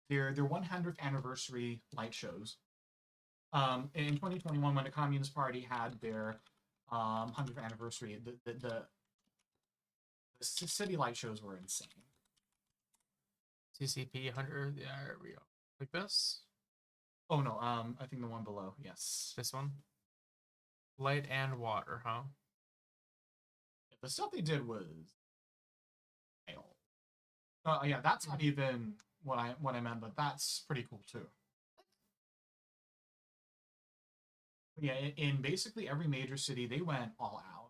their 100th anniversary light shows. In 2021, when the Communist Party had their 100th anniversary, the city light shows were insane. CCP 100. Yeah, there we go. Like this? Oh no, I think the one below. Yes, this one. Light and water, huh? The stuff they did was. Yeah, that's not even what I meant, but that's pretty cool too. But yeah, in basically every major city, they went all out.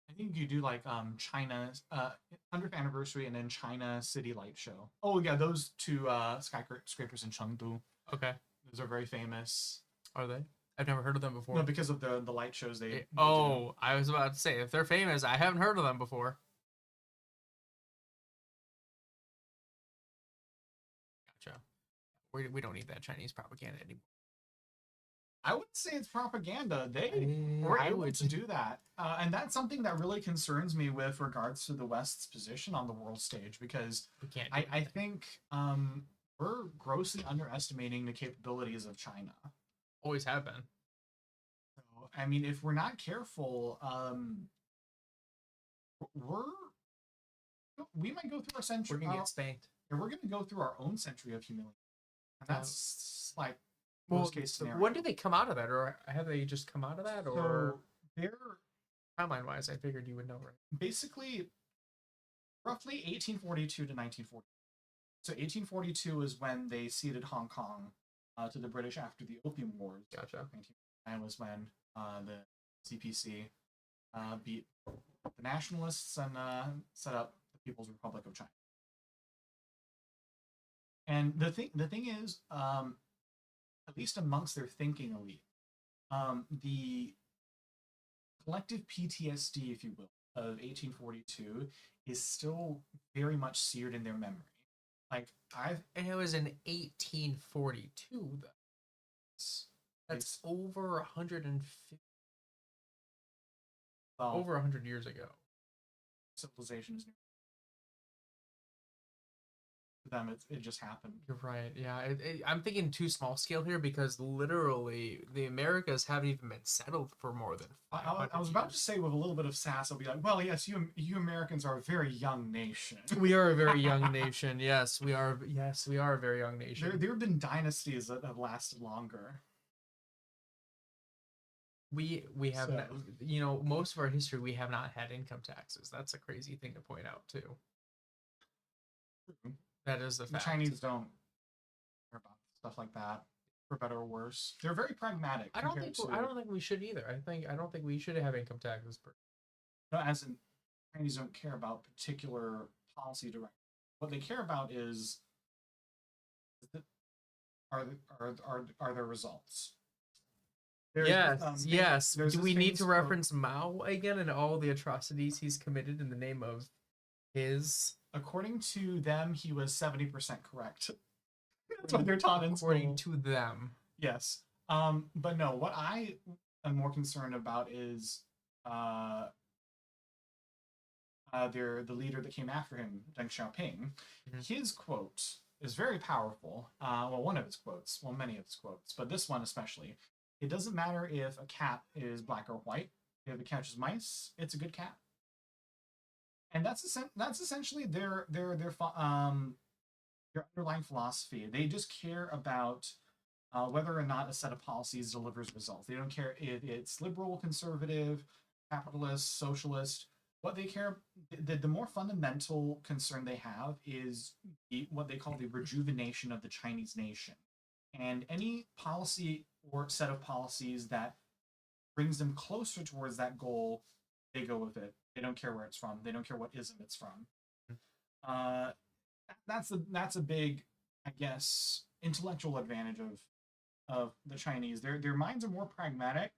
I think you do like China's 100th anniversary and then China City Light Show. Oh yeah, those two skyscrapers in Chengdu. Okay, those are very famous. Are they? I've never heard of them before. No, because of the light shows they oh, I was about to say, if they're famous, I haven't heard of them before. Gotcha. We don't need that Chinese propaganda anymore. I wouldn't say it's propaganda. They were able to do that. And that's something that really concerns me with regards to the West's position on the world stage, because I think we're grossly underestimating the capabilities of China. Always have been. So, I mean, if we're not careful, we might go through our century. We're gonna get spanked. And we're gonna go through our own century of humiliation. And that's like worst case scenario. When did they come out of that, or have they just come out of that, or they're timeline wise? I figured you would know, right? Basically, roughly 1842 to 1940. So 1842 is when they ceded Hong Kong to the British after the Opium Wars. Gotcha. 1949 was when the CPC beat the nationalists and set up the People's Republic of China. And the thing is, at least amongst their thinking elite, the collective PTSD, if you will, of 1842 is still very much seared in their memory. And it was in 1842 though. That's over 150. Well, over 100 years ago. Civilization is new. For them, it just happened. You're right. Yeah, I'm thinking too small scale here, because literally the Americas haven't even been settled for more than 500 I was about to say, with a little bit of sass, I'll be like, well, yes, you Americans are a very young nation. We are a very young nation. Yes, we are. Yes, we are a very young nation. There have been dynasties that have lasted longer. We have not, most of our history we have not had income taxes. That's a crazy thing to point out too. That is the fact. The Chinese don't care about stuff like that, for better or worse. They're very pragmatic. I don't think we should either. I don't think we should have income taxes. No, as in, Chinese don't care about particular policy direction. What they care about is are there results. Yes. Do we need to reference Mao again and all the atrocities he's committed in the name of his? According to them, he was 70% correct. That's what they're taught in school. According to them. Yes. But no, what I am more concerned about is the leader that came after him, Deng Xiaoping. Mm-hmm. His quote is very powerful. One of his quotes. Well, many of his quotes, but this one especially. It doesn't matter if a cat is black or white. If it catches mice, it's a good cat. And that's essentially their underlying philosophy. They just care about whether or not a set of policies delivers results. They don't care if it's liberal, conservative, capitalist, socialist. What they care, the more fundamental concern they have is what they call the rejuvenation of the Chinese nation. And any policy or set of policies that brings them closer towards that goal, they go with it. They don't care where it's from. They don't care what ism it's from. Uh, that's a big, I guess, intellectual advantage of the Chinese. Their minds are more pragmatic,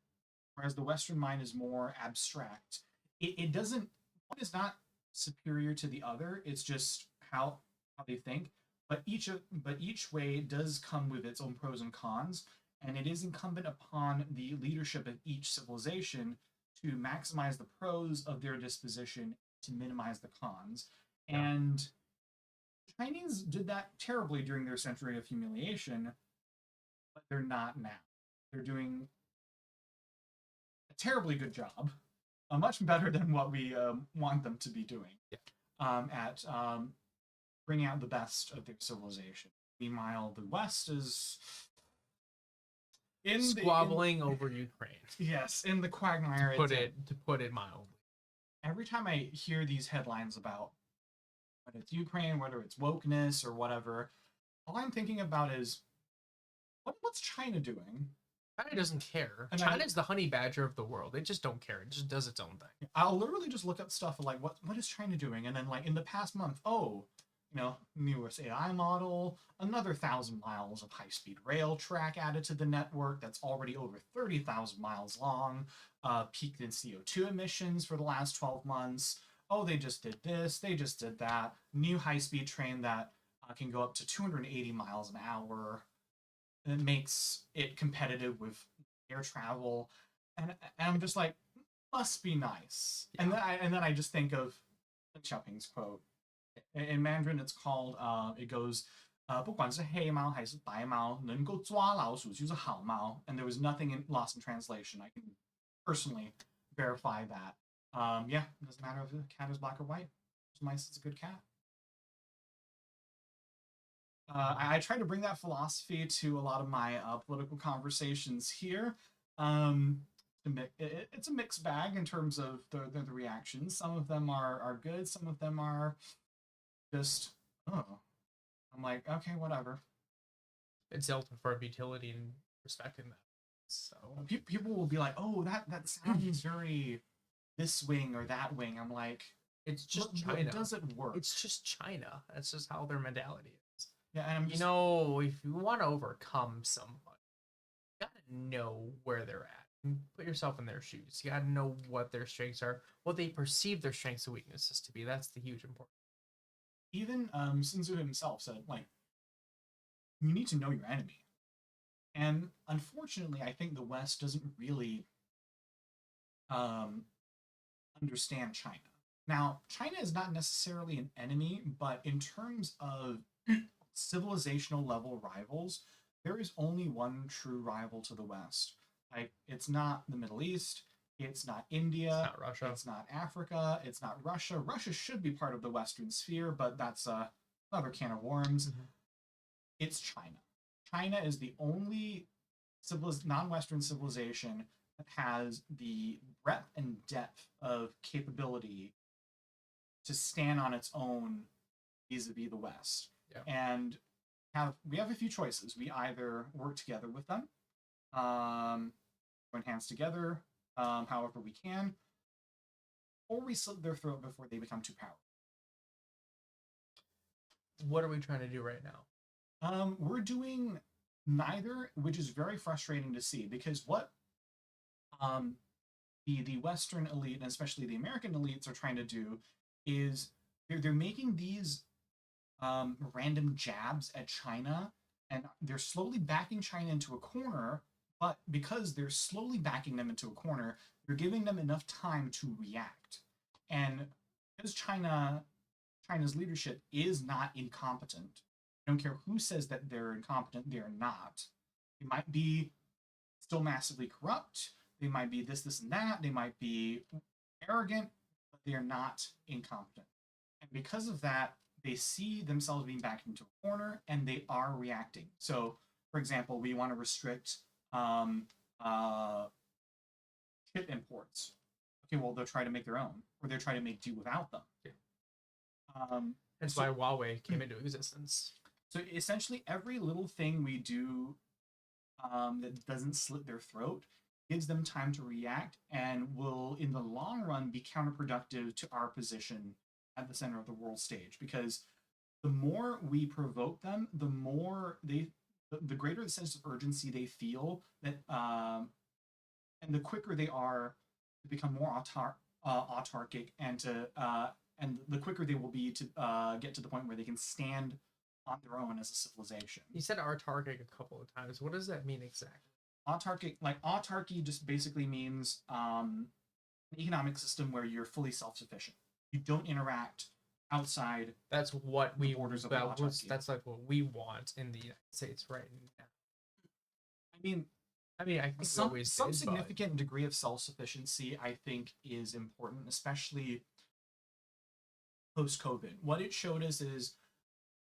whereas the Western mind is more abstract. It doesn't one is not superior to the other. It's just how they think. But each way does come with its own pros and cons, and it is incumbent upon the leadership of each civilization to maximize the pros of their disposition to minimize the cons. Yeah. And the Chinese did that terribly during their century of humiliation, but they're not now. They're doing a terribly good job, much better than what we want them to be doing Yeah. at bringing out the best of their civilization. Meanwhile, the West is Squabbling over Ukraine. Yes, in the quagmire. To put it mildly. Every time I hear these headlines about whether it's Ukraine, whether it's wokeness or whatever, all I'm thinking about is what's China doing? China doesn't care. And China's the honey badger of the world. It just don't care. It just does its own thing. I'll literally just look up stuff like what is China doing, and then like in the past month, newest AI model, another 1,000 miles of high-speed rail track added to the network that's already over 30,000 miles long, peaked in CO2 emissions for the last 12 months. Oh, they just did this, they just did that. New high-speed train that can go up to 280 miles an hour. And it makes it competitive with air travel. And I'm just like, must be nice. Yeah. And then I just think of Xiaoping's quote. In Mandarin, it's called, it goes, 不管是黑猫还是白猫，能够抓老鼠就是好猫. And there was nothing lost in translation. I can personally verify that. Yeah, it doesn't matter if the cat is black or white. It's nice, it's a good cat. I try to bring that philosophy to a lot of my political conversations here. It's a mixed bag in terms of the reactions. Some of them are good. Some of them are just, oh. I'm like, okay, whatever. It's ultimate for utility and respecting that. So people will be like, oh, that sounds very this wing or that wing. I'm like, it's just China. China. Does it work? It's just China. That's just how their mentality is. Yeah, and if you want to overcome somebody, you gotta know where they're at. Put yourself in their shoes. You gotta know what their strengths are, what they perceive their strengths and weaknesses to be. That's the huge important. Even Sun Tzu himself said, like, you need to know your enemy. And unfortunately, I think the West doesn't really understand China. Now, China is not necessarily an enemy, but in terms of civilizational level rivals, there is only one true rival to the West. Like, it's not the Middle East, it's not India, it's not Russia, it's not Africa, it's not Russia. Russia should be part of the Western sphere, but that's another can of worms. Mm-hmm. It's China. China is the only non-Western civilization that has the breadth and depth of capability to stand on its own vis-a-vis the West. Yeah. And we have a few choices. We either work together with them, join hands together, however we can, or we slit their throat before they become too powerful. What are we trying to do right now? We're doing neither, which is very frustrating to see, because what the Western elite, and especially the American elites, are trying to do is they're making these random jabs at China, and they're slowly backing China into a corner. But because they're slowly backing them into a corner, you're giving them enough time to react. And because China's leadership is not incompetent, I don't care who says that they're incompetent, they're not. They might be still massively corrupt. They might be this, and that. They might be arrogant. But they are not incompetent. And because of that, they see themselves being backed into a corner and they are reacting. So, for example, we want to restrict um, uh, chip imports. Okay, well, they'll try to make their own, or they'll try to make do without them. Yeah. Um, That's so, why Huawei came into existence. so essentially, every little thing we do that doesn't slit their throat gives them time to react and will, in the long run, be counterproductive to our position at the center of the world stage. Because the more we provoke them, the more the greater the sense of urgency they feel that, and the quicker they are to become more autarkic and the quicker they will be to get to the point where they can stand on their own as a civilization. You said autarkic a couple of times. What does that mean exactly? Autarkic, like autarky, just basically means an economic system where you're fully self-sufficient. You don't interact outside. That's what The we borders of the autarky. that's like what we want in the United States right now. I mean, I mean, I think we some always some did, significant degree of self-sufficiency, I think, is important, especially post-COVID. What it showed us is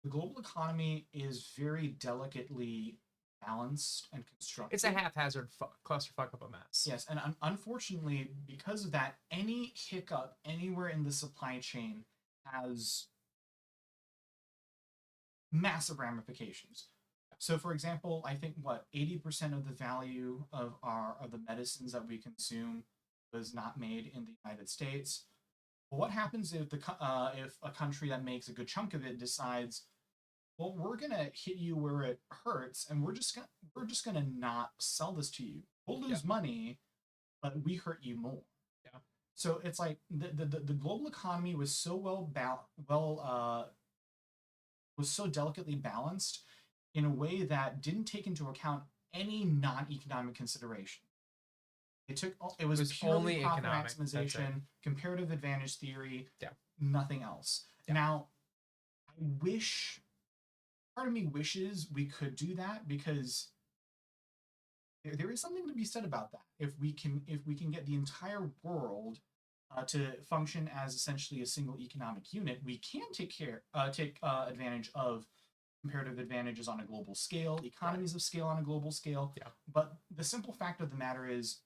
the global economy is very delicately balanced and constructed. it's a haphazard clusterfuck of a mess. Yes, and unfortunately, because of that, any hiccup anywhere in the supply chain has massive ramifications. So, for example, I think what 80% of the value of the medicines that we consume was not made in the United States. Well, what happens if a country that makes a good chunk of it decides, well, we're gonna hit you where it hurts, and we're just gonna not sell this to you. We'll lose money, but we hurt you more. Yeah. So it's like the global economy was so was so delicately balanced in a way that didn't take into account any non-economic consideration. It was purely only profit economic. That's it. maximization, comparative advantage theory, Yeah. nothing else. Yeah. Now, part of me wishes we could do that because there is something to be said about that. If we can get the entire world to function as essentially a single economic unit, we can take advantage of comparative advantages on a global scale, economies of scale on a global scale. Yeah. But the simple fact of the matter is,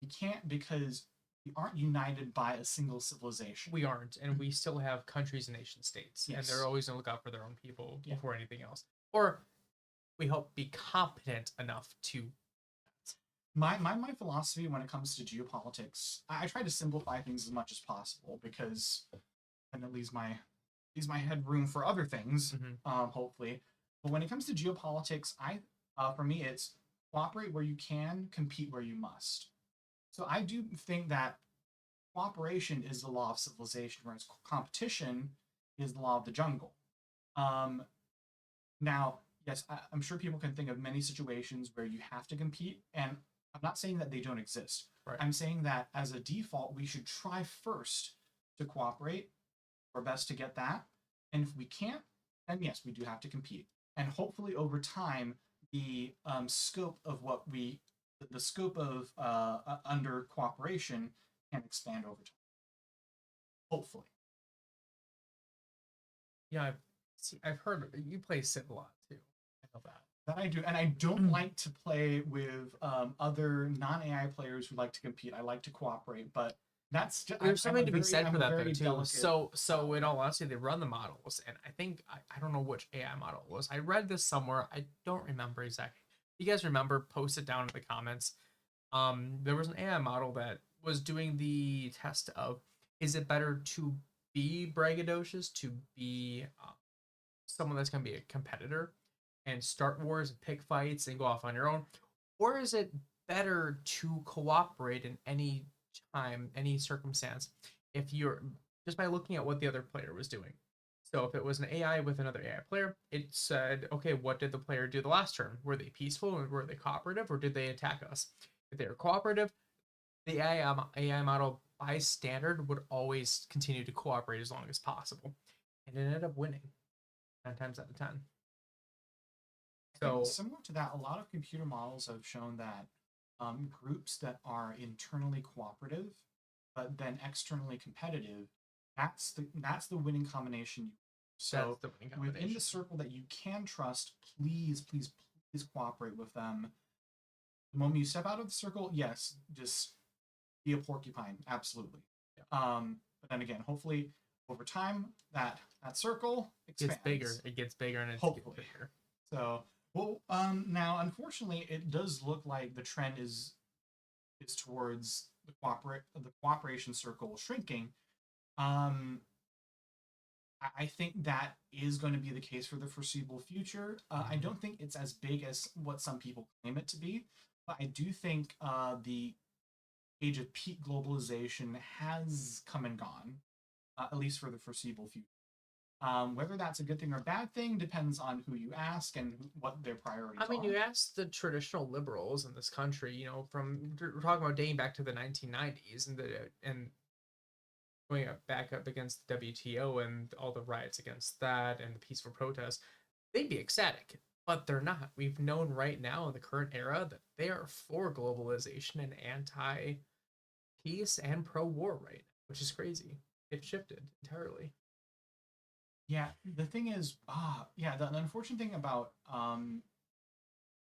we can't because we aren't united by a single civilization. We aren't, and we still have countries and nation states, and Yes. they're always going to look out for their own people Yeah. before anything else. Or we hope be competent enough to. My philosophy when it comes to geopolitics, I try to simplify things as much as possible because then it leaves my headroom for other things, Mhm. hopefully. But when it comes to geopolitics, for me it's cooperate where you can, compete where you must. So I do think that cooperation is the law of civilization, whereas competition is the law of the jungle. Now, yes, I'm sure people can think of many situations where you have to compete, and I'm not saying that they don't exist. Right. I'm saying that as a default, we should try first to cooperate, our best to get that, and if we can't, then yes, we do have to compete. And hopefully, over time, the scope of the scope of under cooperation can expand over time. Hopefully. Yeah, I've heard you play Civ a lot too. I know that. That I do, and I don't like to play with other non-AI players who like to compete. I like to cooperate, but that's just, There's something to be said for that though too. delicate. So in all honesty, they run the models, and I think I don't know which AI model it was. I read this somewhere. I don't remember exactly. If you guys remember, post it down in the comments. There was an AI model that was doing the test of, is it better to be braggadocious, to be someone that's going to be a competitor and start wars and pick fights and go off on your own, or is it better to cooperate in any time, any circumstance, if you're just by looking at what the other player was doing? So if it was an AI with another AI player, it said, okay, what did the player do the last turn? Were they peaceful and were they cooperative, or did they attack us? If they were cooperative, the AI model by standard would always continue to cooperate as long as possible, and it ended up winning 9 times out of 10. So similar to that, a lot of computer models have shown that groups that are internally cooperative but then externally competitive, that's the winning combination. That's So the winning within combination. the circle that you can trust, please, please, please cooperate with them. The moment you step out of the circle, yes, just be a porcupine, absolutely. Yeah. But then again, hopefully over time that circle expands. Gets bigger. It gets bigger and it's Hopefully. bigger. So well, now unfortunately, it does look like the trend is towards the cooperation circle shrinking. Um, I think that is going to be the case for the foreseeable future. I don't think it's as big as what some people claim it to be, but I do think the age of peak globalization has come and gone, at least for the foreseeable future. Whether that's a good thing or a bad thing depends on who you ask and what their priorities I mean, are. you ask the traditional liberals in this country, you know, we're talking about dating back to the 1990s and going back up against the WTO and all the riots against that and the peaceful protests, they'd be ecstatic, but they're not. We've known right now in the current era that they are for globalization and anti peace and pro war right now, which is crazy. It shifted entirely. Yeah, the thing is, yeah, the unfortunate thing about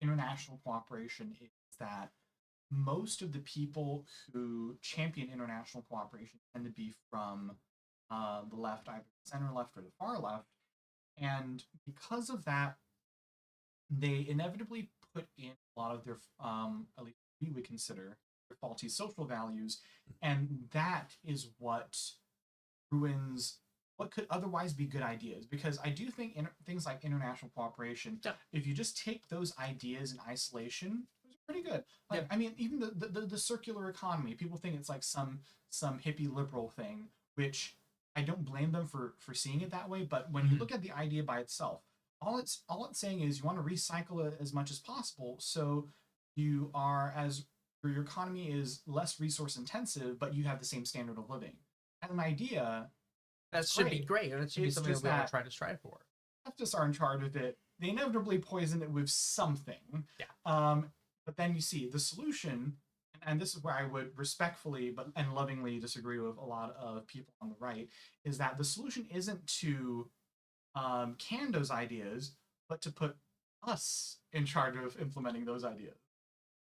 international cooperation is that most of the people who champion international cooperation tend to be from the left, either the center left or the far left. And because of that, they inevitably put in a lot of their, at least we would consider, their faulty social values. And that is what ruins what could otherwise be good ideas. Because I do think things like international cooperation, Yeah. if you just take those ideas in isolation, those are pretty good. Like, Yeah. I mean, even the circular economy, people think it's like some hippie liberal thing, which I don't blame them for seeing it that way. But when you look at the idea by itself, all it's saying is you want to recycle it as much as possible, so you are as your economy is less resource intensive, but you have the same standard of living. As an idea, That it's should be great. great. And it should be It's something that just we all that try to strive for. leftists are in charge of it. They inevitably poison it with something. Yeah. But then you see the solution, and this is where I would respectfully and lovingly disagree with a lot of people on the right, is that the solution isn't to can those ideas, but to put us in charge of implementing those ideas.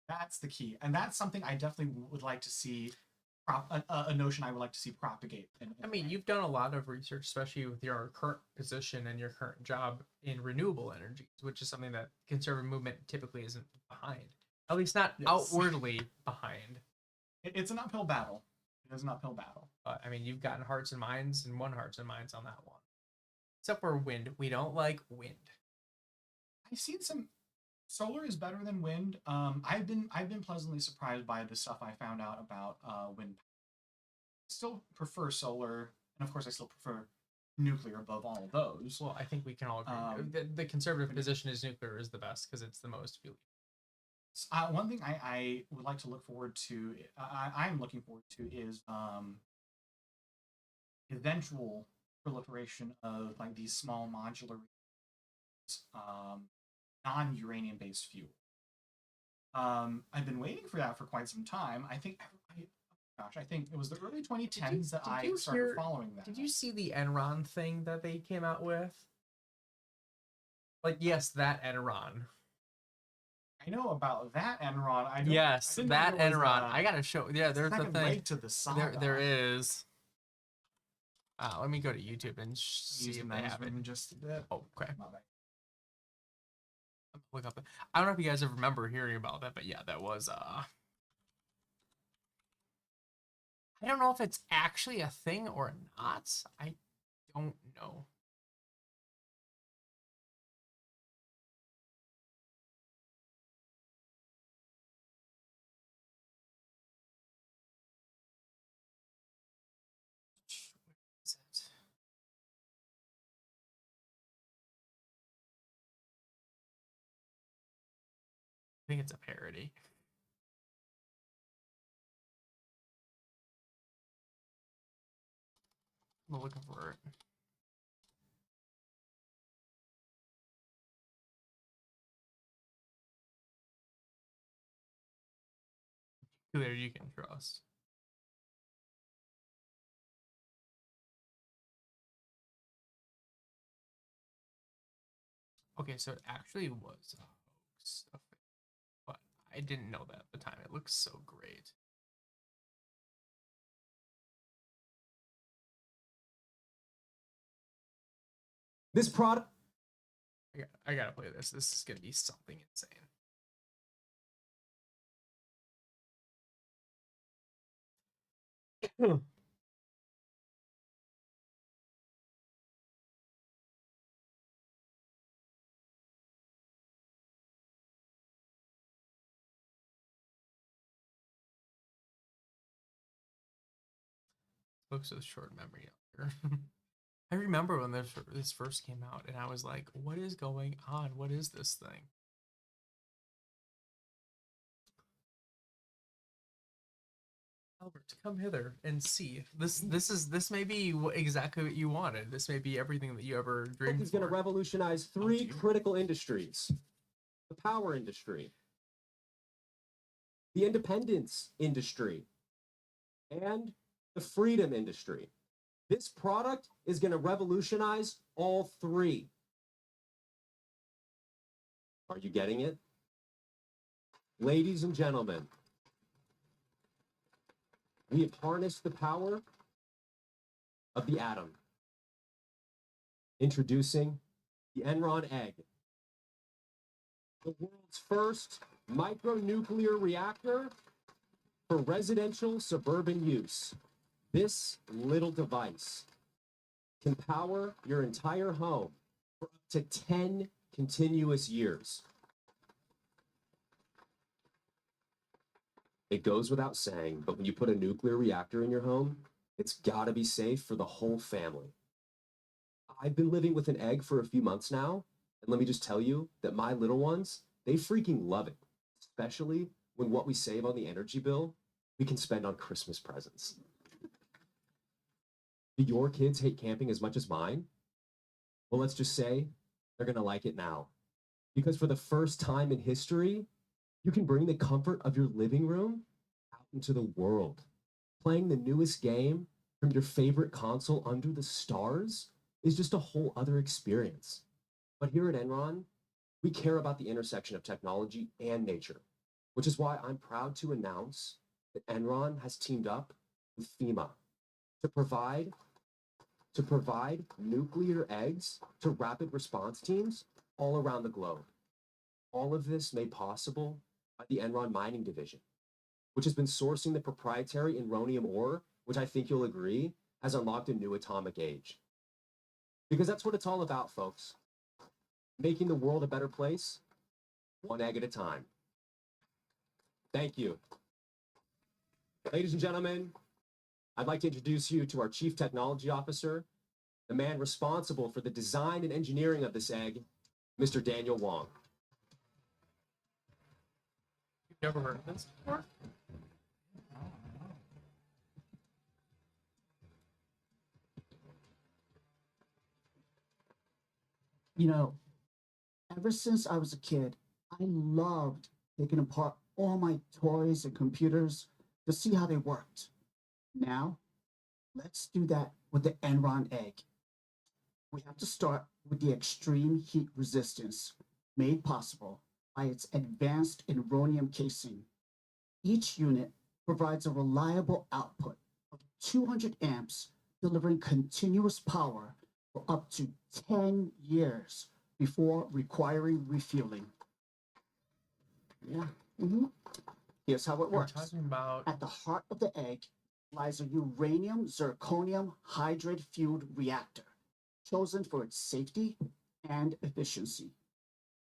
That's the key, and that's something I definitely would like to see. A notion I would like to see propagate. I mean, you've done a lot of research, especially with your current position and your current job in renewable energies, which is something that conservative movement typically isn't behind. At least not Yes. outwardly behind. It's an uphill battle. It is an uphill battle. But I mean, you've gotten hearts and minds and won hearts and minds on that one. Except for wind. We don't like wind. I've seen some solar is better than wind. I've been pleasantly surprised by the stuff I found out about wind. Still prefer solar, and of course, I still prefer nuclear above all of those. Well, I think we can all agree. The conservative position is nuclear is the best because it's the most fuel. One thing I would like to look forward to, I'm looking forward to, is eventual proliferation of like these small modular non-uranium based fuel. I've been waiting for that for quite some time. I think it was the early 2010s that I started following that. Did you see the Enron thing that they came out with? Like, yes, that Enron. I know about that Enron. Yes, that Enron. I gotta show. Yeah, there's the thing. Leg to the saga. There is. Let me go to YouTube and see if they have it. Just a bit. Oh, okay. Look up. I don't know if you guys ever remember hearing about that, but yeah, that was I don't know if it's actually a thing or not. I don't know. Where is it? I think it's a parody. I'm looking for it. There you can trust. Okay, so it actually was a hoax, but I didn't know that at the time. It looks so great. This product. I gotta play this. This is gonna be something insane. Looks with short memory out here. I remember when this first came out, and I was like, "What is going on? What is this thing?" Albert, come hither and see. This may be exactly what you wanted. This may be everything that you ever dreamed Is going to for. revolutionize three critical industries: the power industry, the independence industry, and the freedom industry. This product is going to revolutionize all three. Are you getting it? Ladies and gentlemen, we have harnessed the power of the atom. Introducing the Enron egg, the world's first micronuclear reactor for residential suburban use. This little device can power your entire home for up to 10 continuous years. It goes without saying, but when you put a nuclear reactor in your home, it's gotta be safe for the whole family. I've been living with an egg for a few months now, and let me just tell you that my little ones, they freaking love it, especially when what we save on the energy bill, we can spend on Christmas presents. Do your kids hate camping as much as mine? Well, let's just say they're gonna like it now. Because for the first time in history, you can bring the comfort of your living room out into the world. Playing the newest game from your favorite console under the stars is just a whole other experience. But here at Enron, we care about the intersection of technology and nature, which is why I'm proud to announce that Enron has teamed up with FEMA to provide nuclear eggs to rapid response teams all around the globe. All of this made possible by the Enron Mining Division, which has been sourcing the proprietary enronium ore, which I think you'll agree has unlocked a new atomic age. Because that's what it's all about, folks. Making the world a better place, one egg at a time. Thank you. Ladies and gentlemen, I'd like to introduce you to our Chief Technology Officer, the man responsible for the design and engineering of this egg, Mr. Daniel Wong. You've never heard of this before? You know, ever since I was a kid, I loved taking apart all my toys and computers to see how they worked. Now, let's do that with the Enron egg. We have to start with the extreme heat resistance made possible by its advanced enronium casing. Each unit provides a reliable output of 200 amps, delivering continuous power for up to 10 years before requiring refueling. Yeah. Here's how it We're works. talking about At the heart of the egg lies a uranium zirconium hydrate fueled reactor, chosen for its safety and efficiency.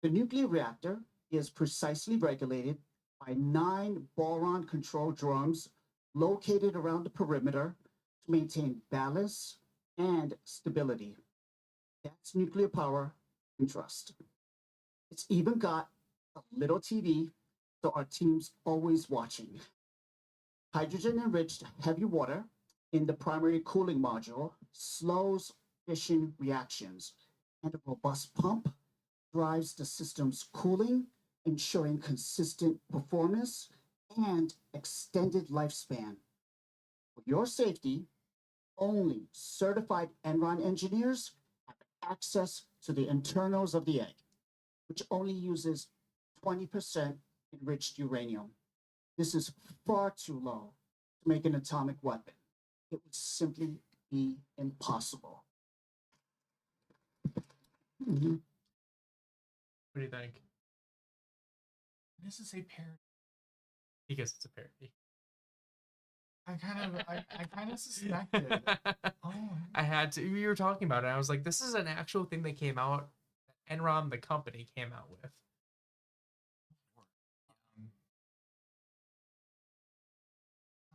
The nuclear reactor is precisely regulated by 9 boron control drums located around the perimeter to maintain balance and stability. That's nuclear power and trust. It's even got a little TV, so our team's always watching. Hydrogen enriched heavy water in the primary cooling module slows fission reactions, and a robust pump drives the system's cooling, ensuring consistent performance and extended lifespan. For your safety, only certified Enron engineers have access to the internals of the egg. which only uses 20% enriched uranium. This is far too low to make an atomic weapon. It would simply be impossible. Mhm. What do you think? This is a parody. Because it's a parody. I kind of suspected. Oh, I had to. We were talking about it. I was like, this is an actual thing that came out. Enron, the company, came out with.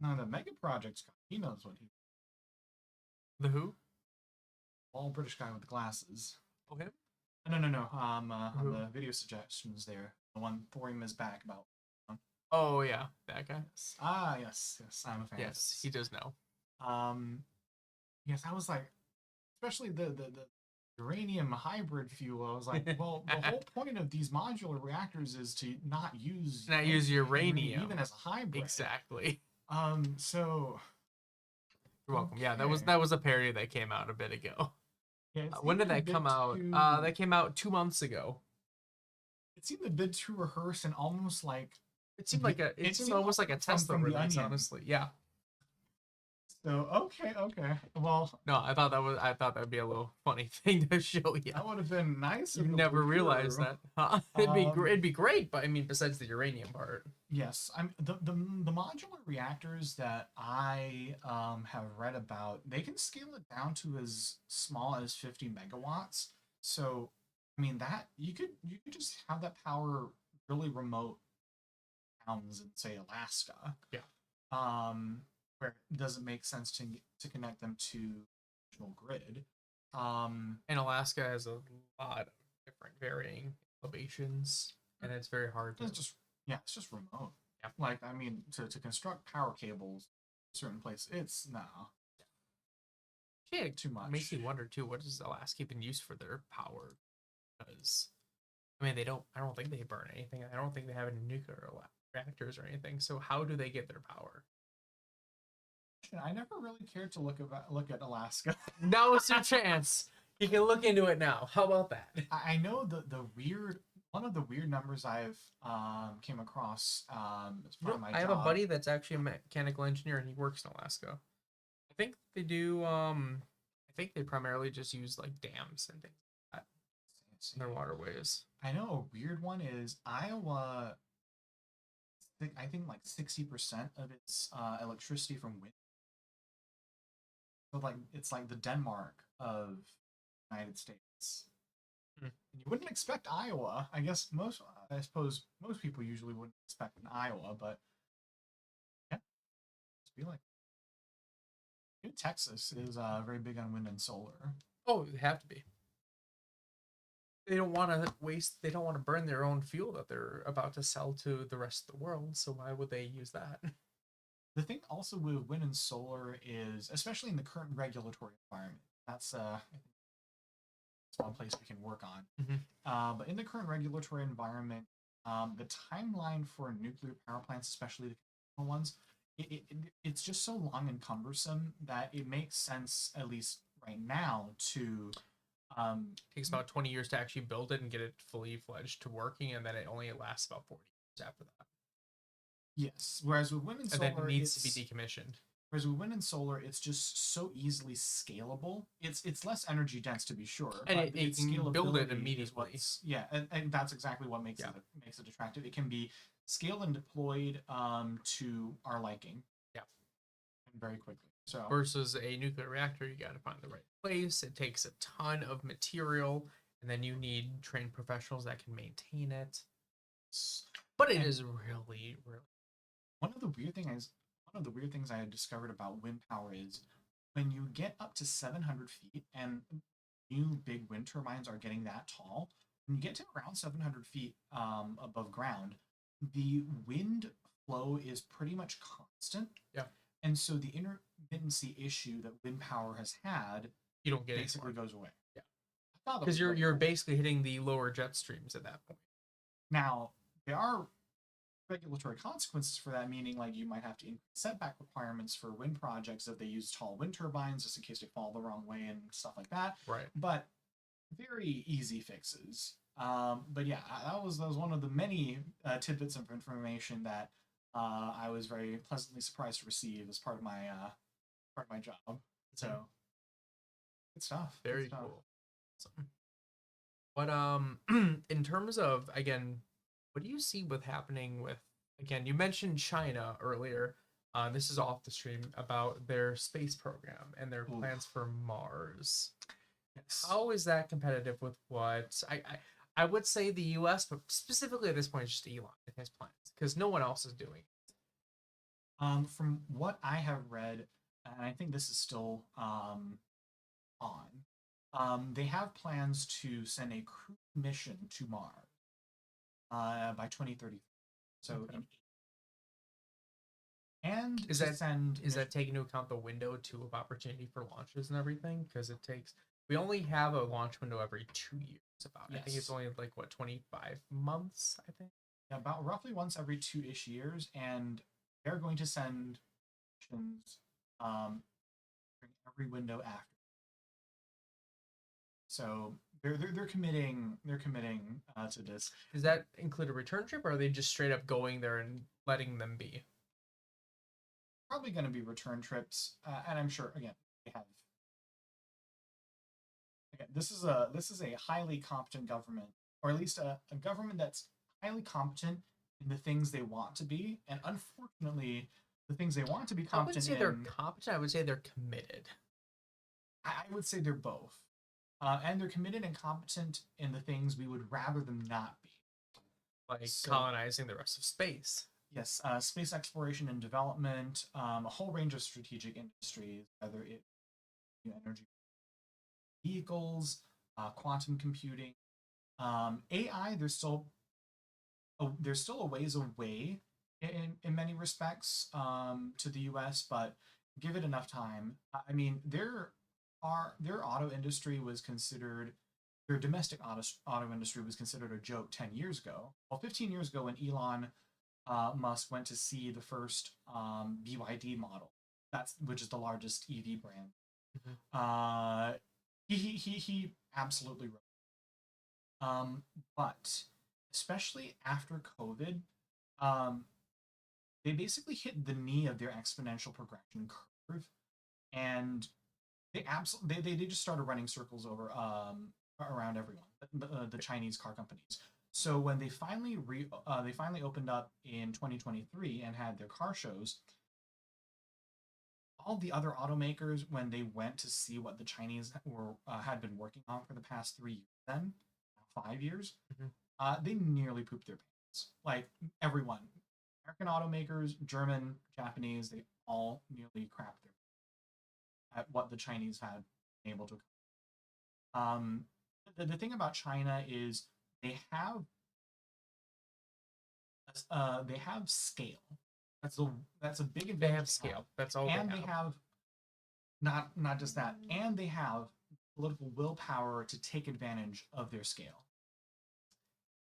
No, the mega project's guy, he knows what he. The who? All British guy with the glasses. Oh, him? No. On Who? the video suggestions there, the one Thorium is back about. Oh yeah, that guy. Yes, I'm a fan. Yes, he does know. Yes, I was like, especially the uranium hybrid fuel. I was like, well, the whole point of these modular reactors is to not use uranium even as a hybrid. Exactly. So You're welcome. Yeah, okay. that was a parody that came out a bit ago. Yeah, When did that come out? That came out 2 months ago. It seemed a bit too rehearsed and almost like It seemed like it seemed almost like a Tesla from the release, Onion. honestly. Yeah. So okay. Well, No, I thought that'd be a little funny thing to show you. that would have been nice. You if it never were realized true. that, huh? It'd be great, but I mean, besides the uranium part. Yes, I'm the modular reactors that I have read about. They can scale it down to as small as 50 megawatts. So, I mean that you could just have that power really remote towns in say Alaska. Yeah. Where it doesn't make sense to connect them to the national grid. And Alaska has a lot of different varying elevations, and it's very hard to. It's just remote. Yeah. Like I mean, to construct power cables, in certain place, it's no. Yeah, Too much. Makes you wonder too. What does Alaska even use for their power? Because I mean, I don't think they burn anything. I don't think they have any nuclear reactors or anything. So how do they get their power? I never really cared to look at Alaska. Now is your chance. You can look into it now. How about that? I know the weird one of the weird numbers I've came across as part of my I have job. a buddy that's actually a mechanical engineer and he works in Alaska. I think they do. I think they primarily just use like dams and things like that in their waterways. I know a weird one is Iowa. I think like 60% of its electricity from wind. So like it's like the Denmark of the United States. Hmm. And you wouldn't expect Iowa. I suppose most people usually wouldn't expect in Iowa, but yeah, just be like. Texas is very big on wind and solar. Oh, they have to be. They don't want to waste. They don't want to burn their own fuel that they're about to sell to the rest of the world. So why would they use that? The thing also with wind and solar is, especially in the current regulatory environment, that's one place we can work on. Mm-hmm. But in the current regulatory environment, the timeline for nuclear power plants, especially the conventional ones, it's just so long and cumbersome that it makes sense, at least right now, to takes about 20 years to actually build it and get it fully fledged to working, and then it only lasts about 40 years after that. Yes. Whereas with wind and solar, then it needs to be decommissioned. Whereas with wind and solar, it's just so easily scalable. It's less energy dense to be sure, and but it can build it scalability is immediately. and that's exactly what makes it attractive. It can be scaled and deployed to our liking. Yeah. And very quickly. So versus a nuclear reactor, you got to find the right place. It takes a ton of material, and then you need trained professionals that can maintain it. But it is really, really. One of the weird things I had discovered about wind power is when you get up to 700 feet, and new big wind turbines are getting that tall. When you get to around 700 feet above ground, the wind flow is pretty much constant. Yeah. And so the intermittency issue that wind power has had, you don't get basically goes away. Yeah. Because you're basically hitting the lower jet streams at that point. Now, there are regulatory consequences for that, meaning like you might have to increase setback requirements for wind projects if they use tall wind turbines just in case they fall the wrong way and stuff like that. Right. But very easy fixes. But yeah, that was one of the many tidbits of information that I was very pleasantly surprised to receive as part of my job. So good stuff. Good Very stuff. cool. Awesome. But in terms of, again, what do you see with happening with, again, you mentioned China earlier. This is off the stream about their space program and their Oof. plans for Mars. Yes. How is that competitive with what I would say the U.S., but specifically at this point, it's just Elon and his plans because no one else is doing it. From what I have read, and I think this is still on, they have plans to send a crew mission to Mars by 2030. So, Okay. and Is to that send is that taking into account the window too of opportunity for launches and everything? Because it takes we only have a launch window every 2 years. About I think it's Yes. only like what 25 months. I think. about roughly once every 2-ish years, and they're going to send missions during every window after. So they're committing to this. Does that include a return trip, or are they just straight up going there and letting them be? Probably going to be return trips, and I'm sure again they have. Again, this is a highly competent government, or at least a government that's highly competent in the things they want to be, and unfortunately, the things they want to be I wouldn't competent say they're in, competent. I would say they're committed. I would say they're both, and they're committed and competent in the things we would rather them not be. Like So- colonizing the rest of space. Yes, space exploration and development, a whole range of strategic industries, whether it energy vehicles, quantum computing, AI. There's still a ways away in many respects to the U.S., but give it enough time. I mean, their auto industry was considered. Their domestic auto industry was considered a joke 10 years ago. Well, 15 years ago, when Elon Musk went to see the first BYD model, which is the largest EV brand. Mhm. He absolutely wrote. But especially after COVID, um, they basically hit the knee of their exponential progression curve, and they just started running circles over around everyone, the Chinese car companies. So when they finally opened up in 2023 and had their car shows, all the other automakers, when they went to see what the Chinese had been working on for the past 3 years, 5 years, Mhm. they nearly pooped their pants. Like everyone, American automakers, German, Japanese, they all nearly crapped their at what the Chinese had been able to. The thing about China is they have they have scale. That's a big advantage. They have scale. That's all and they they have. have not just that, and they have political willpower to take advantage of their scale.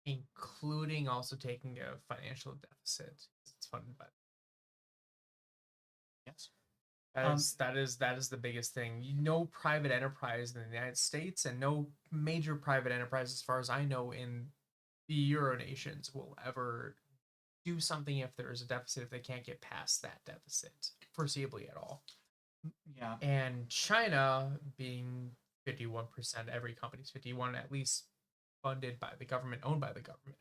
Including also taking a financial deficit. It's funded by Yes. that is the biggest thing. No private enterprise in the United States and no major private enterprise, as far as I know, in the Euro nations will ever do something if there is a deficit if they can't get past that deficit foreseeably at all. Yeah. And China being 51%, every company's 51 at least funded by the government, owned by the government.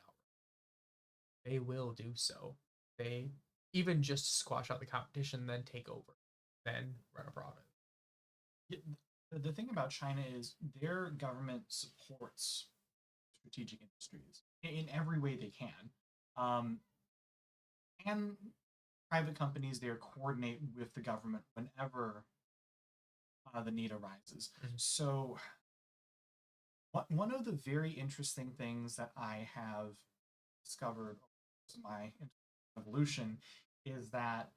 They will do so. They even just squash out the competition, then take over, then run a province. Yeah, the thing about China is their government supports strategic industries in every way they can. And private companies there coordinate with the government whenever the need arises. Mhm. So, one of the very interesting things that I have discovered over my evolution is that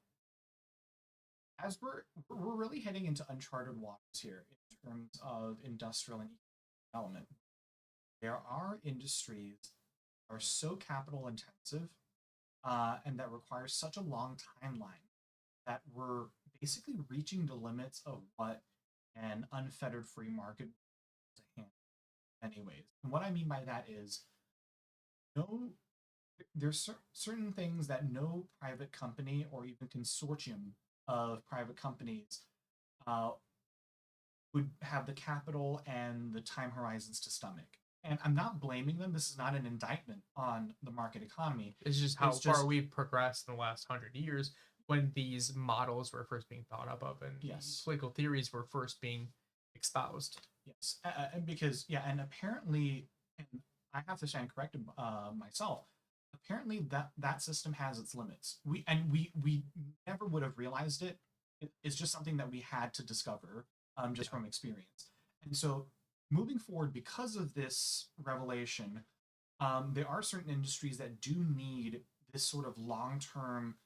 as we're really heading into uncharted waters here in terms of industrial and economic development. There are industries that are so capital intensive and that require such a long timeline that we're basically reaching the limits of what an unfettered free market is. many ways. And what I mean by that is no, there's certain things that no private company or even consortium of private companies uh, would have the capital and the time horizons to stomach. And I'm not blaming them. This is not an indictment on the market economy. It's just how It's far just- we've progressed in the last 100 years when these models were first being thought up of and Yes. political theories were first being espoused. Yes, and because and apparently, and I have to stand corrected myself. Apparently, that system has its limits. We never would have realized it. It's just something that we had to discover, just from experience. And so, moving forward, because of this revelation, there are certain industries that do need this sort of long-term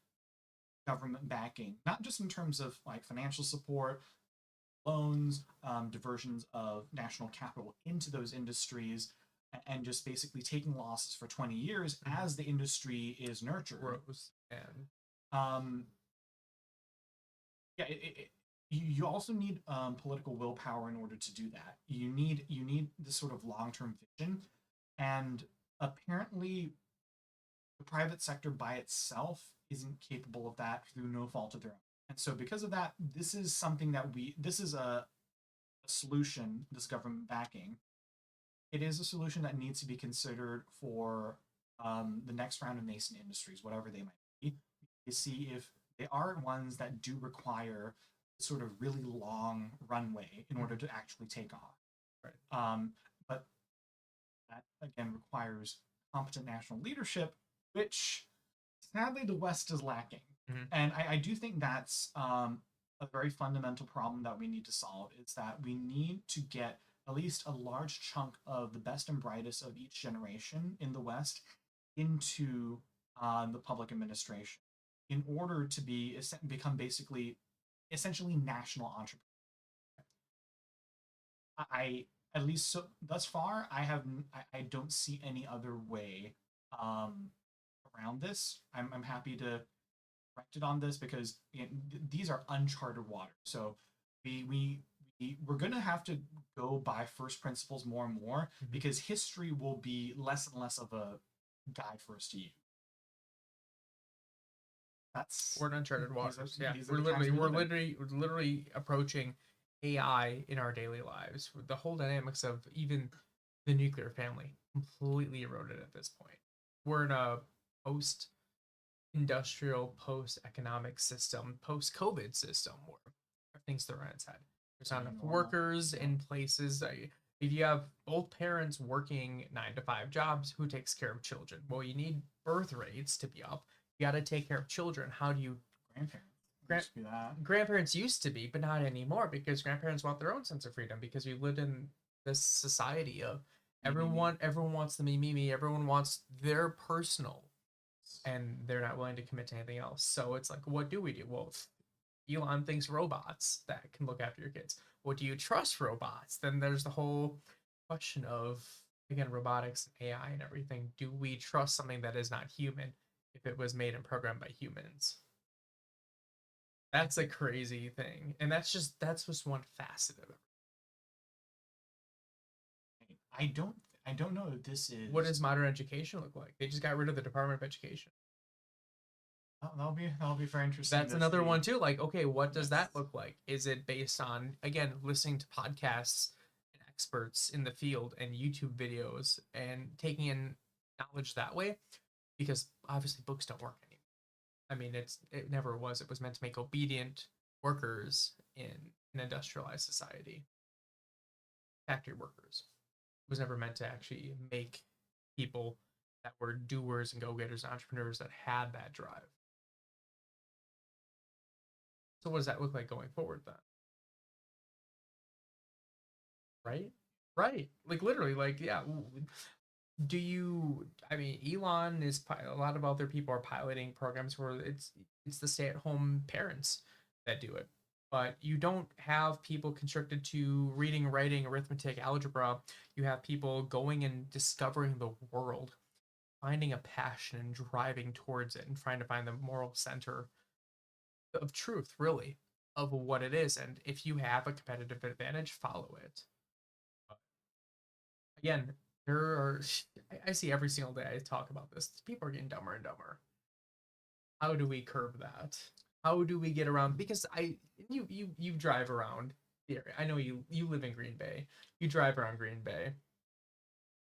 government backing, not just in terms of like financial support, loans, diversions of national capital into those industries, and just basically taking losses for 20 years as the industry is nurtured. Grows and Um, yeah, you also need political willpower in order to do that. You need this sort of long term vision, and apparently, the private sector by itself isn't capable of that through no fault of their own. And so, because of that, this is something that this is a solution, this government backing. It is a solution that needs to be considered for the next round of nascent industries, whatever they might be, to see if they are ones that do require sort of really long runway in order to actually take off. Right. But that again requires competent national leadership, which sadly the West is lacking. Mhm. And I do think that's a very fundamental problem that we need to solve, is that we need to get at least a large chunk of the best and brightest of each generation in the West into the public administration in order to become basically essentially national entrepreneurs. I at least so thus far I don't see any other way around this. I'm happy to correct it on this because these are uncharted waters. So we're gonna have to go by first principles more and more Mhm. because history will be less and less of a guide for us to use. That's we're in uncharted these are- waters. Yeah, these are we're the times we live in. literally approaching AI in our daily lives. The whole dynamics of even the nuclear family completely eroded at this point. We're in a post-industrial, post-economic system, post-COVID system where everything's thrown on its head. There's not New enough normal. workers Yeah. in places. If you have both parents working 9 to 5 jobs, who takes care of children? Well, you need birth rates to be up. You got to take care of children. How do you? Grandparents. Gran- Used to be that. Grandparents used to be, but not anymore because grandparents want their own sense of freedom because we've lived in this society of Me, me, me. everyone wants the me, everyone wants their personal, and they're not willing to commit to anything else. So it's like, what do we do? Well, Elon thinks robots that can look after your kids. Well, do you trust robots? Then there's the whole question of, again, robotics and AI and everything. Do we trust something that is not human if it was made and programmed by humans? That's a crazy thing. And that's just one facet of it. I don't know if this is What does modern education look like? They just got rid of the Department of Education. that'll be very interesting. That's to another see. one too. Like, okay, what does that Yes. look like? Is it based on, again, listening to podcasts and experts in the field and YouTube videos and taking in knowledge that way? Because obviously books don't work anymore. I mean, it never was. It was meant to make obedient workers in an industrialized society. Factory workers. It was never meant to actually make people that were doers and go-getters and entrepreneurs that had that drive. So what does that look like going forward then? Right? Right. Like literally, like, yeah. Do you, I mean, Elon is, a lot of other people are piloting programs where it's the stay-at-home parents that do it. But you don't have people constricted to reading, writing, arithmetic, algebra. You have people going and discovering the world, finding a passion and driving towards it and trying to find the moral center of truth, really, of what it is. And if you have a competitive advantage, follow it. again, there are I see every single day I talk about this. People are getting dumber and dumber. How do we curb that? How do we get around? Because you drive around the area. I know you live in Green Bay. You drive around Green Bay.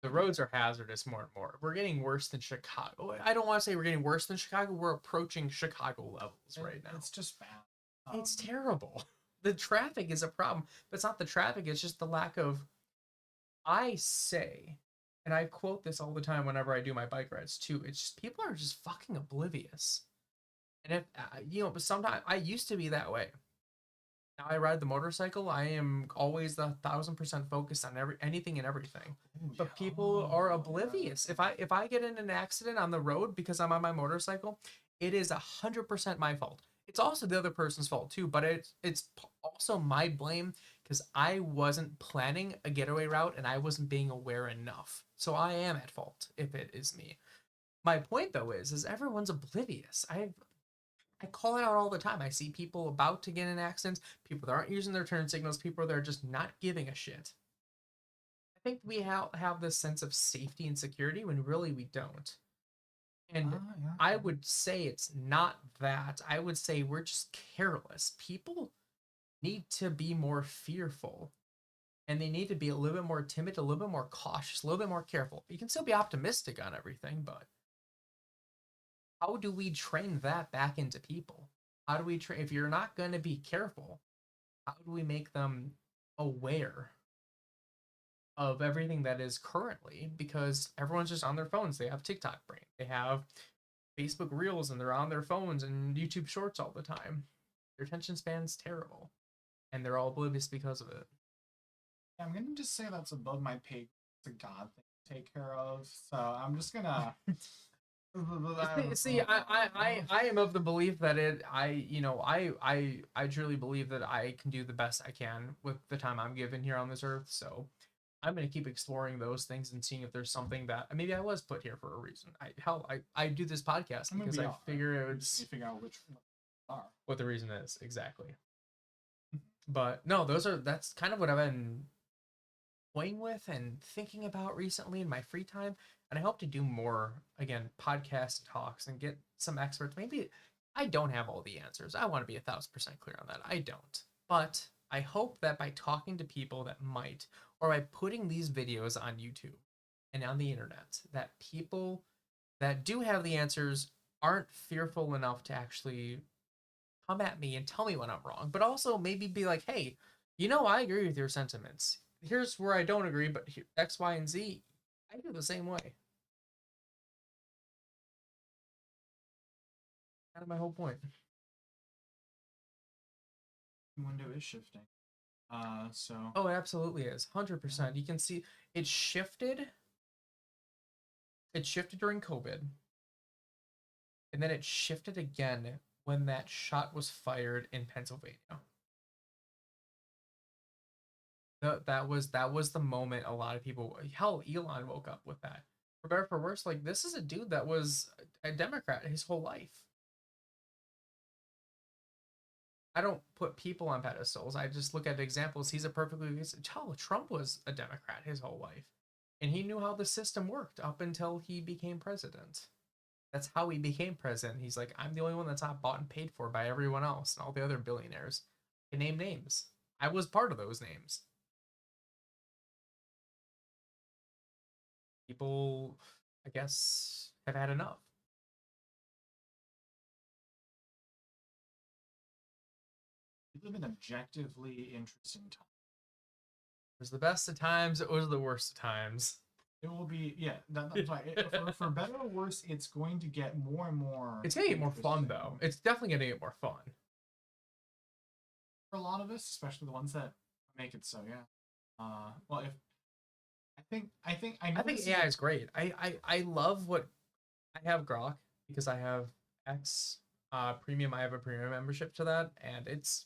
The roads are hazardous more and more. We're getting worse than Chicago. I don't want to say we're getting worse than Chicago. We're approaching Chicago levels right now. It's just bad. It's terrible. The traffic is a problem, but it's not the traffic. It's just the lack of. I say, and I quote this all the time whenever I do my bike rides too. It's just people are just fucking oblivious. And if but sometimes I used to be that way. Now I ride the motorcycle. I am always 1,000% focused on anything and everything. But people are oblivious. If I get in an accident on the road because I'm on my motorcycle, it is 100% my fault. It's also the other person's fault too, but it's also my blame because I wasn't planning a getaway route and I wasn't being aware enough. So I am at fault if it is me. My point though is everyone's oblivious. I call it out all the time. I see people about to get in accidents, people that aren't using their turn signals, people that are just not giving a shit. I think we have this sense of safety and security when really we don't. And Yeah. I would say it's not that. I would say we're just careless. People need to be more fearful and they need to be a little bit more timid, a little bit more cautious, a little bit more careful. You can still be optimistic on everything, but how do we train that back into people? How do we train if you're not going to be careful? How do we make them aware of everything that is currently because everyone's just on their phones. They have TikTok brain. They have Facebook Reels and they're on their phones and YouTube Shorts all the time. Their attention span's terrible and they're all oblivious because of it. I'm gonna just say that's above my pay. It's a God thing to take care of. So I'm just gonna. I am of the belief that I truly believe that I can do the best I can with the time I'm given here on this earth. So I'm gonna keep exploring those things and seeing if there's something that maybe I was put here for a reason. I do this podcast because I figure it would figure out which are what the reason is exactly. But no, that's kind of what I've been playing with and thinking about recently in my free time. And I hope to do more, again, podcast talks and get some experts. Maybe I don't have all the answers. I want to be 1,000% clear on that. I don't. But I hope that by talking to people that might, or by putting these videos on YouTube and on the internet, that people that do have the answers aren't fearful enough to actually come at me and tell me when I'm wrong, but also maybe be like, hey, I agree with your sentiments. Here's where I don't agree, but here, X, Y, and Z, I do the same way. Kind of my whole point. Window is shifting. So. Oh, it absolutely is. 100%. You can see it shifted. It shifted during COVID. And then it shifted again when that shot was fired in Pennsylvania. That was the moment a lot of people, hell, Elon woke up with that. For better or for worse, like this is a dude that was a Democrat his whole life. I don't put people on pedestals. I just look at examples. He's a perfectly hell, Trump was a Democrat his whole life. And he knew how the system worked up until he became president. That's how he became president. He's like, I'm the only one that's not bought and paid for by everyone else and all the other billionaires. I name names. I was part of those names. People, I guess, have had enough. We live in objectively interesting times. It was the best of times. It was the worst of times. It will be, yeah. That's why. For better or worse, it's going to get more and more. It's gonna get more fun, though. It's definitely gonna get more fun. For a lot of us, especially the ones that make it so, yeah. Well, if I think AI is great. I love what I have Grok because I have X premium. I have a premium membership to that, and it's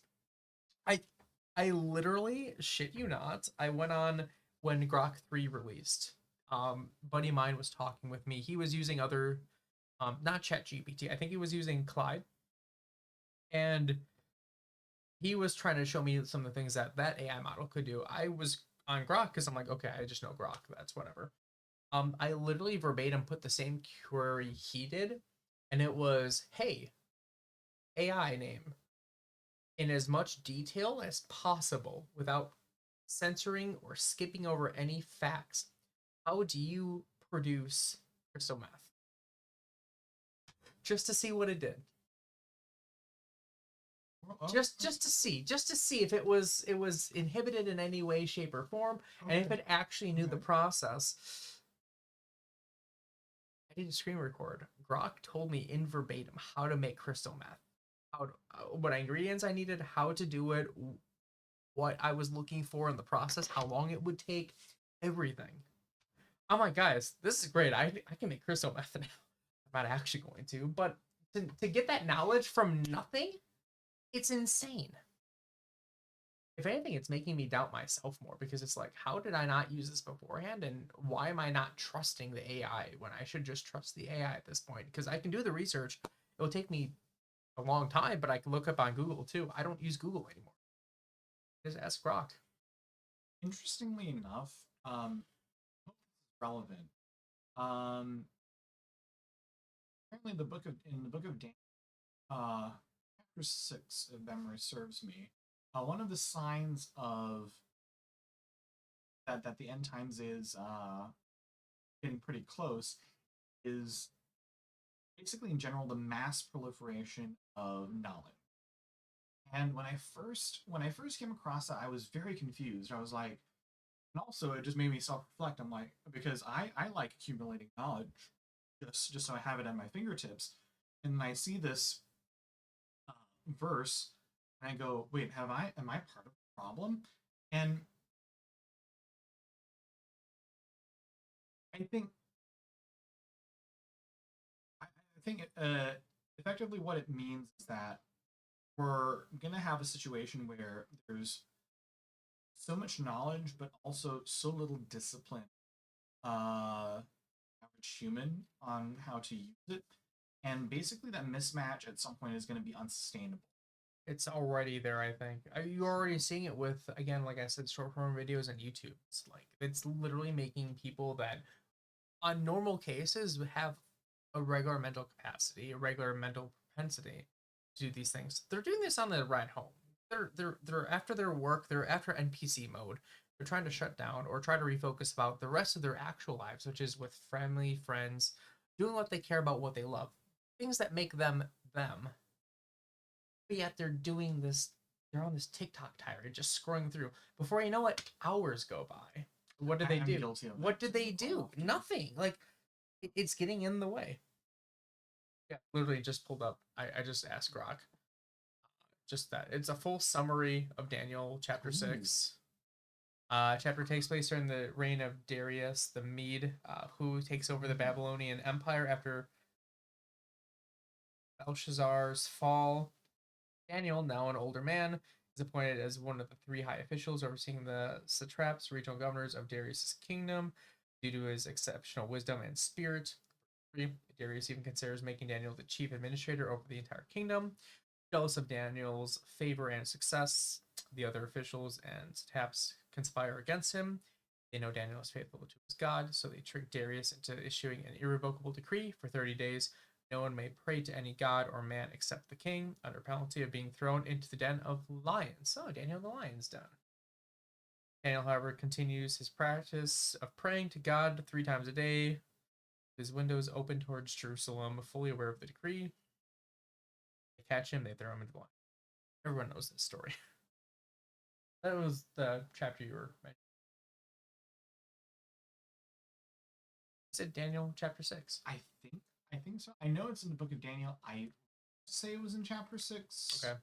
I literally shit you not. I went on when Grok 3 released. Buddy of mine was talking with me. He was using other not ChatGPT. I think he was using Clyde. And he was trying to show me some of the things that AI model could do. I was on Grok because I'm like, okay, I just know Grok. That's whatever. I literally verbatim put the same query he did, and it was, hey, AI name in as much detail as possible without censoring or skipping over any facts. How do you produce crystal meth? Just to see what it did. Just to see if it was inhibited in any way, shape, or form, and if it actually knew the process. I did a screen record. Grok told me in verbatim how to make crystal meth, what ingredients I needed, how to do it, what I was looking for in the process, how long it would take, everything. I'm like, guys, this is great. I can make crystal meth now. I'm not actually going to, but to get that knowledge from nothing, it's insane. If anything, it's making me doubt myself more because it's like, how did I not use this beforehand? And why am I not trusting the AI when I should just trust the AI at this point? Because I can do the research. It'll take me a long time, but I can look up on Google too. I don't use Google anymore. Just ask Grok. Interestingly enough, relevant. Apparently, in the book of Daniel, chapter 6, if memory serves me, one of the signs of that the end times is getting pretty close is basically in general the mass proliferation of knowledge. And when I first came across that, I was very confused. I was like, and also it just made me self-reflect. I'm like, because I like accumulating knowledge just so I have it at my fingertips. And I see this verse and I go, wait, am I part of the problem? And I think effectively what it means is that we're gonna have a situation where there's so much knowledge, but also so little discipline, average human on how to use it, and basically that mismatch at some point is going to be unsustainable. It's already there, I think. You're already seeing it with, again, like I said, short form videos on YouTube. It's literally making people that, on normal cases, have a regular mental capacity, a regular mental propensity to do these things. They're doing this on the ride home. They're after their work. They're after NPC mode. They're trying to shut down or try to refocus about the rest of their actual lives, which is with family, friends, doing what they care about, what they love, things that make them them. But yet they're doing this. They're on this TikTok tirade, just scrolling through. Before you know it, hours go by. What did they do? What did they do? Nothing. Like, it's getting in the way. Yeah, literally just pulled up. I just asked Grok. Just that. It's a full summary of Daniel chapter 6. Chapter takes place during the reign of Darius the Mede, who takes over the Babylonian Empire after Belshazzar's fall. Daniel, now an older man, is appointed as one of the 3 high officials overseeing the satraps, regional governors of Darius' kingdom, due to his exceptional wisdom and spirit. Darius even considers making Daniel the chief administrator over the entire kingdom. Jealous of Daniel's favor and success, the other officials and satraps conspire against him. They know Daniel is faithful to his God, so they trick Darius into issuing an irrevocable decree for 30 days. No one may pray to any god or man except the king, under penalty of being thrown into the den of lions. Oh, Daniel the lion's den. Daniel, however, continues his practice of praying to God 3 times a day. His windows open towards Jerusalem, fully aware of the decree. They catch him, they throw him into the lion. Everyone knows this story. That was the chapter you were mentioning. Is it Daniel chapter 6? I think so. I know it's in the book of Daniel. I say it was in chapter 6. Okay.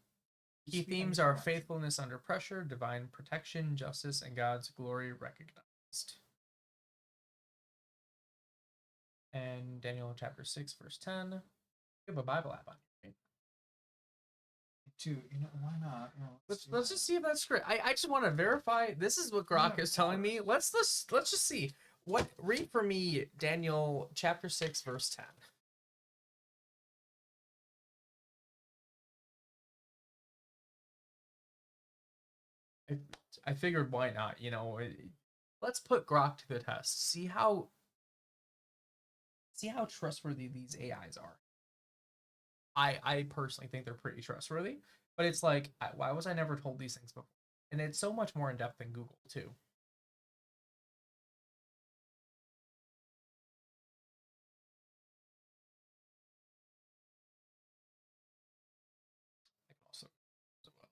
Key themes are faithfulness under pressure, divine protection, justice, and God's glory recognized. And Daniel chapter 6, verse 10. You have a Bible app on you, right? Dude, why not? Let's just see if that's correct. I just want to verify. This is what Grok is telling me. Let's just see. Read for me Daniel chapter 6, verse 10. I figured why not? You know, let's put Grok to the test. See how trustworthy these AIs are. I personally think they're pretty trustworthy, but it's like, why was I never told these things before? And it's so much more in depth than Google too. I can also as well.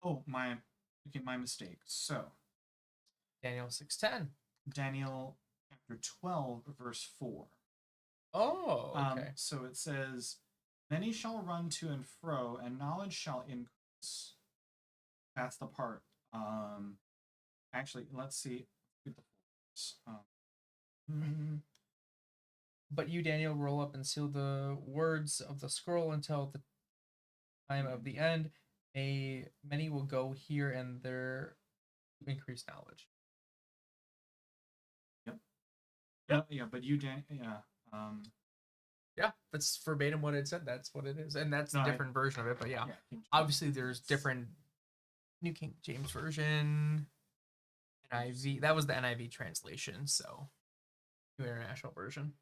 Oh, my mistake. So Daniel 6:10. Daniel chapter 12, verse 4. Oh, okay. So it says, "Many shall run to and fro, and knowledge shall increase." That's the part. Actually, let's see. But you, Daniel, roll up and seal the words of the scroll until the time of the end. Many will go here and there to increase knowledge. Yeah, but you, Dan, yeah. Yeah, that's verbatim what it said. That's what it is, and that's a different version of it. But yeah, obviously there's different New King James Version, NIV. That was the NIV translation, so New International Version.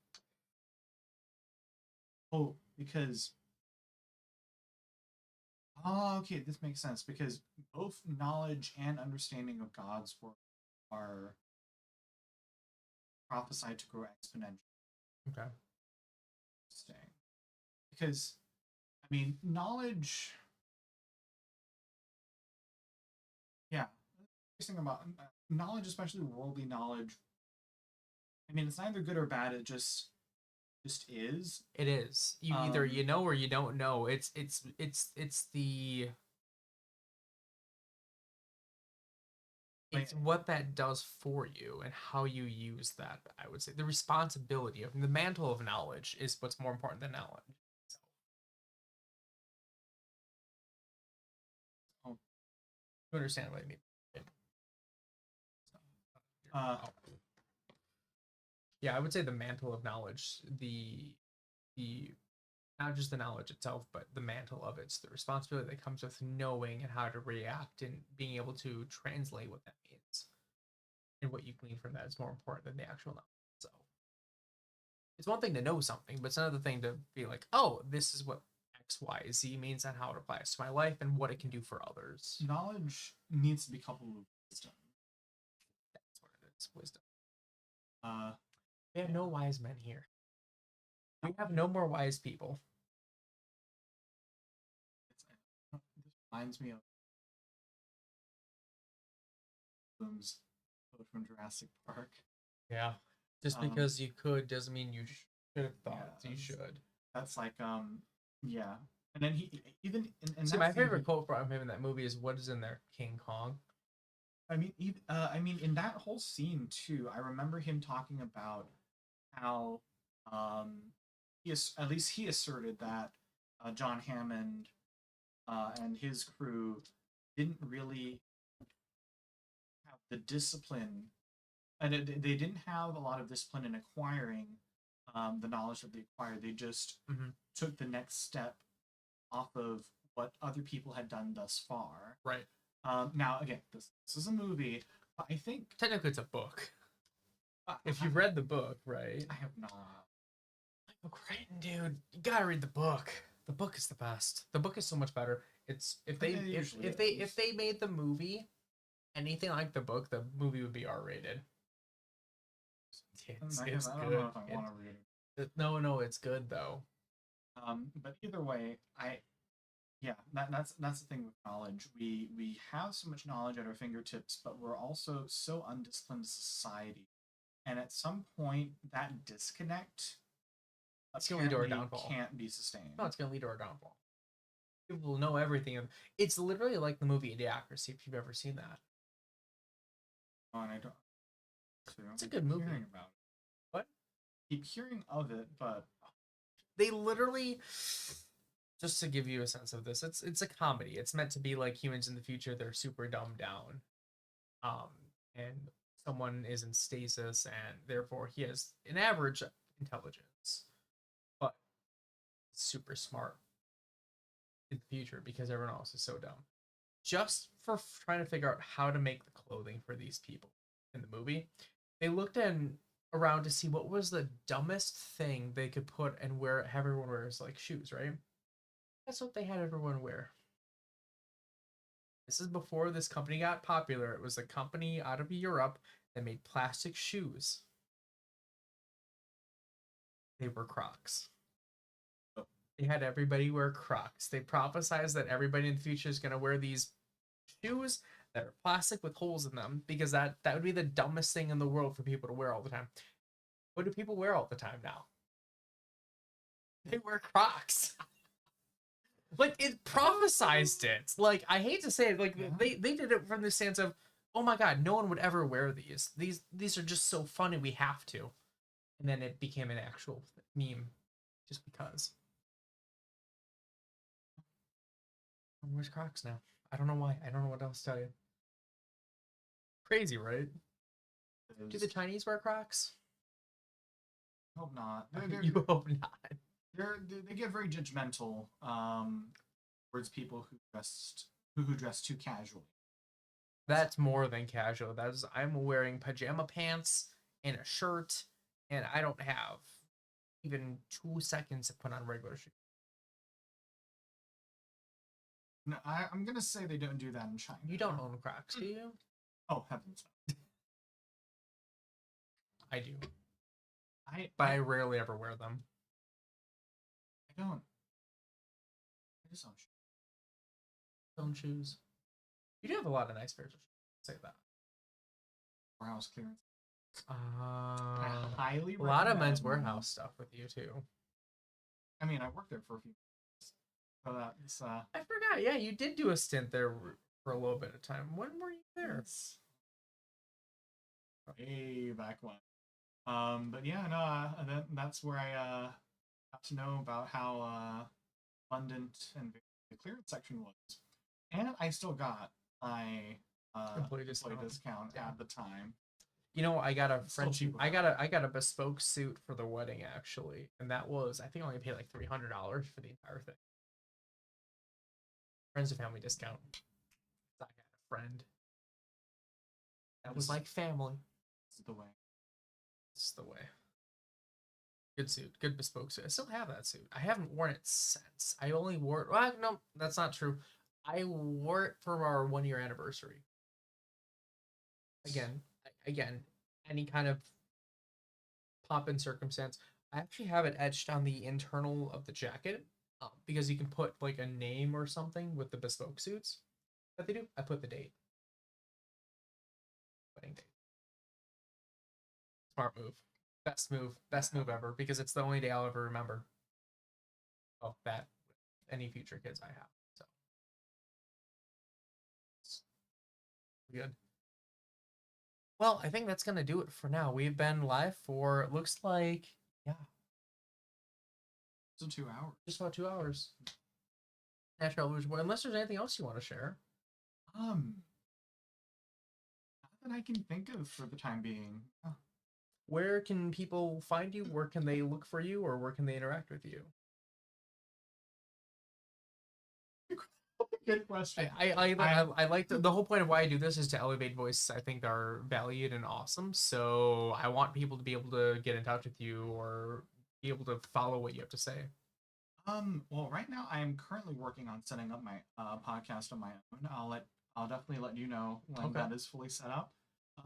Oh, because. Oh, okay, this makes sense because both knowledge and understanding of God's word are prophesied to grow exponentially. Okay. Interesting. Because, I mean, knowledge. Yeah. Interesting about knowledge, especially worldly knowledge. I mean, it's neither good or bad. It just is. It is. You either you know or you don't know. It's the it's what that does for you and how you use that. I would say the responsibility of the mantle of knowledge is what's more important than knowledge. So, you understand what I mean? Yeah, I would say the mantle of knowledge, the not just the knowledge itself, but the mantle of it's the responsibility that comes with knowing and how to react and being able to translate what that means. And what you glean from that is more important than the actual knowledge. So it's one thing to know something, but it's another thing to be like, oh, this is what X, Y, Z means and how it applies to my life and what it can do for others. Knowledge needs to be coupled with wisdom. That's what it is, wisdom. We have no wise men here. We have no more wise people. This reminds me of films from Jurassic Park. Yeah. Just because you could doesn't mean you should have thought you should. That's like, yeah. And then he even in see, my favorite quote from him in that movie is, "What is in there, King Kong?" I mean, in that whole scene too, I remember him talking about how, at least he asserted that John Hammond and his crew didn't really have the discipline, and they didn't have a lot of discipline in acquiring the knowledge that they acquired. They just took the next step off of what other people had done thus far. Right. Now, again, this is a movie. I think technically it's a book. If you've read the book, right? I have not. Michael Crichton, dude, you gotta read the book. The book is the best. The book is so much better. It's if they made the movie anything like the book, the movie would be R-rated. It's good. I don't know if I want to read it. No, it's good though. But either way, that's the thing with knowledge. We have so much knowledge at our fingertips, but we're also so undisciplined as a society, and at some point that disconnect it's going to lead to our downfall. Can't be sustained. No, it's going to lead to our downfall. People will know everything. It's literally like the movie Idiocracy, if you've ever seen that. Oh, and I don't. It's a good movie. Hearing about it. What? Keep hearing of it, but they literally, just to give you a sense of this, it's a comedy. It's meant to be like humans in the future. They're super dumbed down, and someone is in stasis, and therefore he has an average intelligence. super smart in the future because everyone else is so dumb. Just for trying to figure out how to make the clothing for these people in the movie, they looked around to see what was the dumbest thing they could put and have everyone wears like shoes, right? That's what they had everyone wear. This is before this company got popular. It was a company out of Europe that made plastic shoes. They were Crocs. They had everybody wear Crocs. They prophesized that everybody in the future is going to wear these shoes that are plastic with holes in them because that would be the dumbest thing in the world for people to wear all the time. What do people wear all the time now? They wear Crocs. Like, it prophesized it. Like, I hate to say it, like, they did it from the stance of, oh my god, no one would ever wear these. These are just so funny, we have to. And then it became an actual meme just because. Where's Crocs now? I don't know why. I don't know what else to tell you. Crazy, right? Do the Chinese wear Crocs? Hope not. You hope not. They get very judgmental towards people who dress too casually. That's more than casual. That's I'm wearing pajama pants and a shirt, and I don't have even 2 seconds to put on regular shoes. No, I'm gonna say they don't do that in China. You don't own Crocs, do you? Oh heavens! I do, I but I rarely ever wear them. I don't. I just don't. Own shoes. You do have a lot of nice pairs of shoes. Say that. Warehouse clearance. I Highly a lot of men's recommend. warehouse stuff with you too. I mean, I worked there for a few months. So that's I forgot. Yeah, you did do a stint there for a little bit of time. When were you there? it's way back when. But yeah, no, that's where I got to know about how abundant and the clearance section was, and I still got my Employee discount discount. Yeah. at the time. You know, I got a Still French. cheap with I got a bespoke suit for the wedding actually, and that was I think I only paid like $300 for the entire thing. Friends and family discount. I had a friend that was like family. This is the way. This is the way. Good suit, good bespoke suit. I still have that suit. I haven't worn it since. I only wore it. Well, no, that's not true. I wore it for our 1 year anniversary. Again, any kind of pop in circumstance. I actually have it etched on the internal of the jacket because you can put like a name or something with the bespoke suits that they do. I put the date. Wedding date. Smart move. Best move. Best move ever because it's the only day I'll ever remember of that any future kids I have. So good. Well, I think that's gonna do it for now. We've been live for it looks like So 2 hours. just about 2 hours. Natural illusion. Well, unless there's anything else you want to share. Not that I can think of for the time being. Where can people find you? Where can they look for you, or where can they interact with you? Good question. I like the whole point of why I do this is to elevate voices I think are valued and awesome. So I want people to be able to get in touch with you or be able to follow what you have to say. Well, right now I am currently working on setting up my podcast on my own. I'll definitely let you know when Okay. that is fully set up.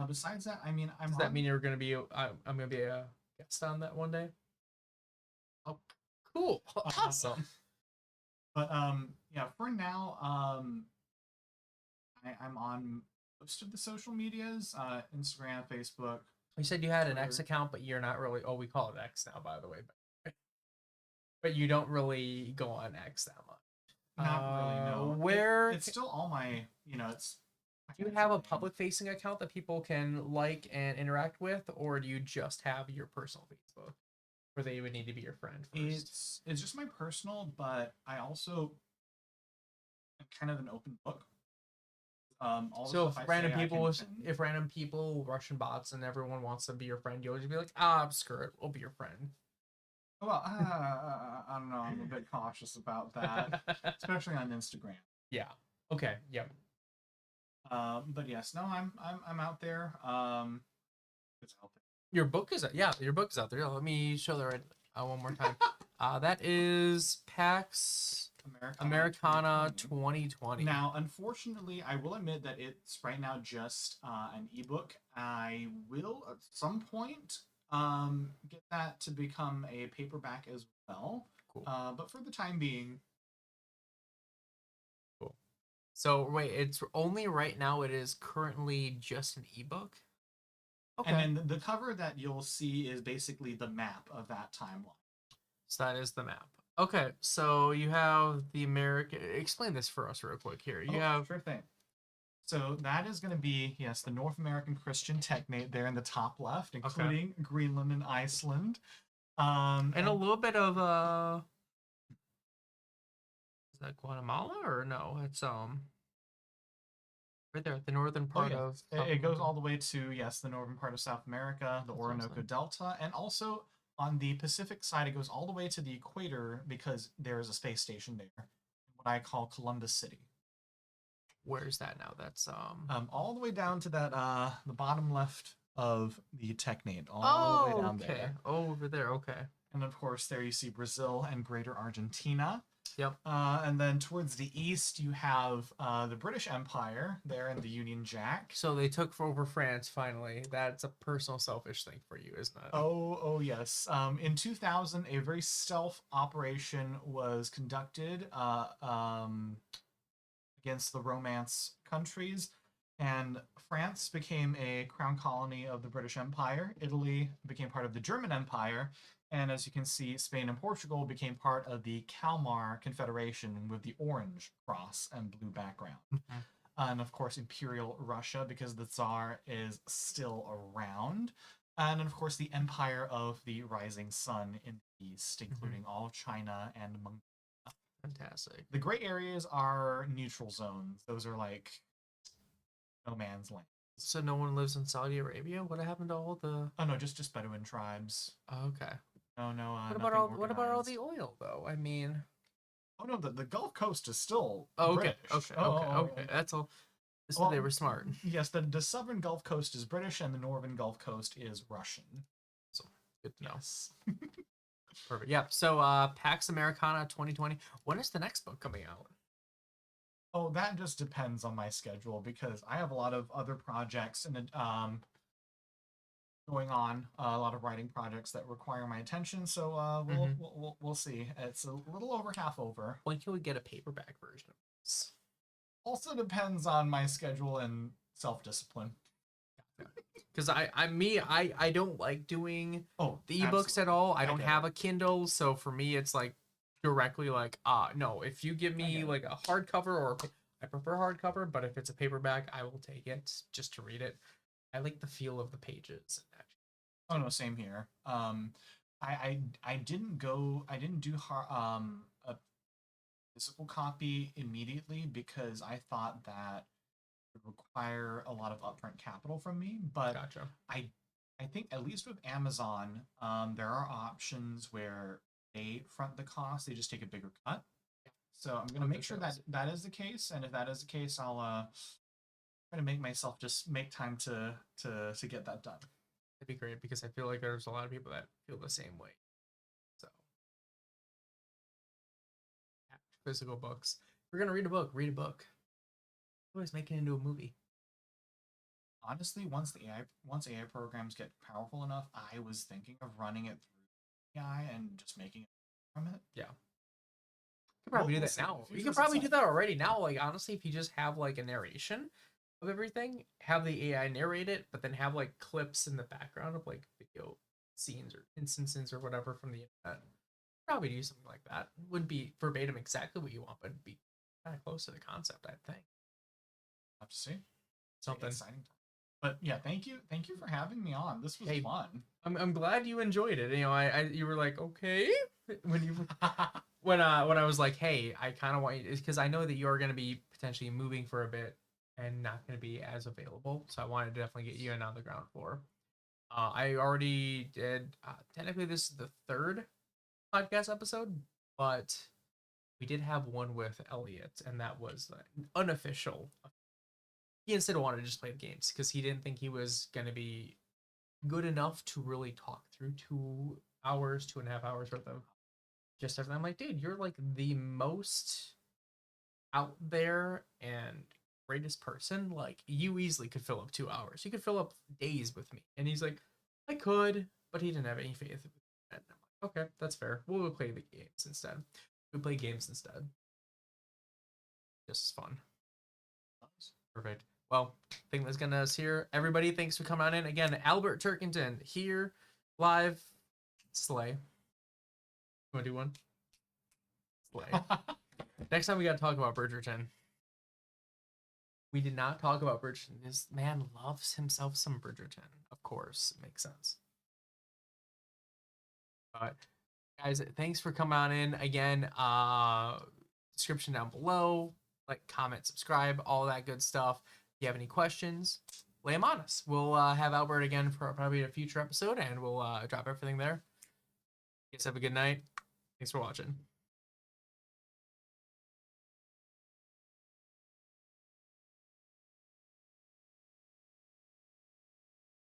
Besides that, I mean, Does that mean you're gonna be? I'm gonna be a guest on that one day. Oh, cool! Awesome. But yeah, for now, I'm on most of the social medias, Instagram, Facebook. You said you had an X Twitter. account, but you're not really. Oh, we call it X now, by the way. But you don't really go on X that much. Not really, no. Where it's still all my, it's. do you have a public-facing account that people can like and interact with, or do you just have your personal Facebook, where they would need to be your friend first? It's just my personal, but I also am kind of an open book. All the So stuff I say, I can pin. if random people, Russian bots, and everyone wants to be your friend, you'll just be like, screw it, we'll be your friend. Well, I don't know. I'm a bit cautious about that, especially on Instagram. Yeah. Okay. Yep. But yes, no, I'm out there. It's out there. Your book is your book is out there. Let me show that right one more time. That is PAX Americana 2020. Now, unfortunately, I will admit that it's right now just an ebook. I will at some point get that to become a paperback as well. Cool. But for the time being, Cool. So wait, it's only right now. It is currently just an ebook. Okay. and then the cover that you'll see is basically the map of that timeline. So that is the map. Okay, so you have the American. Explain this for us real quick here. You have Sure thing. So that is going to be, yes, the North American Christian Technate there in the top left, including Greenland and Iceland. And a little bit of is that Guatemala or no? It's right there, the northern part of it goes all the way to, yes, the northern part of South America, the Orinoco Delta, and also on the Pacific side, it goes all the way to the equator because there is a space station there, what I call Columbus City. Where's that now? That's all the way down to that the bottom left of the Technate, all the way down there. Oh, over there. Okay. And of course, there you see Brazil and Greater Argentina. Yep. And then towards the east, you have the British Empire there in the Union Jack. So they took over France finally. That's a personal selfish thing for you, isn't it? Oh yes. In 2000, a very stealth operation was conducted against the Romance countries, and France became a crown colony of the British Empire. Italy became part of the German Empire. And as you can see, Spain and Portugal became part of the Kalmar Confederation with the orange cross and blue background. Mm-hmm. And of course, Imperial Russia, because the Tsar is still around. And of course, the Empire of the Rising Sun in the east, including all of China and Mongolia. Fantastic. The gray areas are neutral zones. Those are like no man's land. So no one lives in Saudi Arabia? What happened to all the? Oh no, just Bedouin tribes. Oh, okay. No. What about all the oil though? I mean. Oh no, the Gulf Coast is still okay. British. Okay. That's all. So they were smart. Yes, the southern Gulf Coast is British and the northern Gulf Coast is Russian. So good to know. Yes. Perfect. Yep. So PAX Americana 2020. When is the next book coming out? Oh, that just depends on my schedule because I have a lot of other projects and going on, a lot of writing projects that require my attention. So we'll see. It's a little over half over. When can we get a paperback version of this? Also depends on my schedule and self-discipline. Because I don't like doing the ebooks at all. I don't have a Kindle, so for me it's like directly like no. If you give me like a hardcover, or I prefer hardcover, but if it's a paperback, I will take it just to read it. I like the feel of the pages. Oh no, same here. I didn't do a physical copy immediately because I thought that it would require a lot of upfront capital from me. But gotcha. I think at least with Amazon, there are options where they front the cost. They just take a bigger cut. So I'm gonna make sure that that is the case, and if that is the case, I'll try to make myself just make time to get that done. That'd be great because I feel like there's a lot of people that feel the same way. So physical books. If we're gonna read a book. Read a book. Always make it into a movie. Honestly, once AI programs get powerful enough, I was thinking of running it through AI and just making it from it. Yeah. You could probably do that now. You could probably do that already now. Like honestly, if you just have like a narration of everything, have the AI narrate it, but then have like clips in the background of like video scenes or instances or whatever from the internet. Probably do something like that. Wouldn't be verbatim exactly what you want, but it'd be kind of close to the concept, I think. Have to see. Something exciting. But yeah, thank you for having me on. This was fun. I'm glad you enjoyed it. You know, you were like, okay, when you when I was like, hey, I kind of want you, because I know that you're going to be potentially moving for a bit and not going to be as available, so I wanted to definitely get you in on the ground floor. I already did. Technically, this is the third podcast episode, but we did have one with Elliot, and that was unofficial. He instead wanted to just play the games because he didn't think he was going to be good enough to really talk through 2 hours, 2.5 hours worth of just everything. I'm like, dude, you're like the most out there and greatest person. Like, you easily could fill up 2 hours. You could fill up days with me. And he's like, I could, but he didn't have any faith. And I'm like, okay, that's fair. We'll play the games instead. We play games instead. Just as fun. Perfect. Well, I think that's gonna us here. Everybody, thanks for coming on in. Again, Albert Turkington here, live. Slay. You wanna do one? Slay. Next time we gotta talk about Bridgerton. We did not talk about Bridgerton. This man loves himself some Bridgerton. Of course, it makes sense. But guys, thanks for coming on in. Again, description down below. Like, comment, subscribe, all that good stuff. If you have any questions, lay them on us. We'll have Albert again for probably a future episode, and we'll drop everything there. You guys have a good night. Thanks for watching.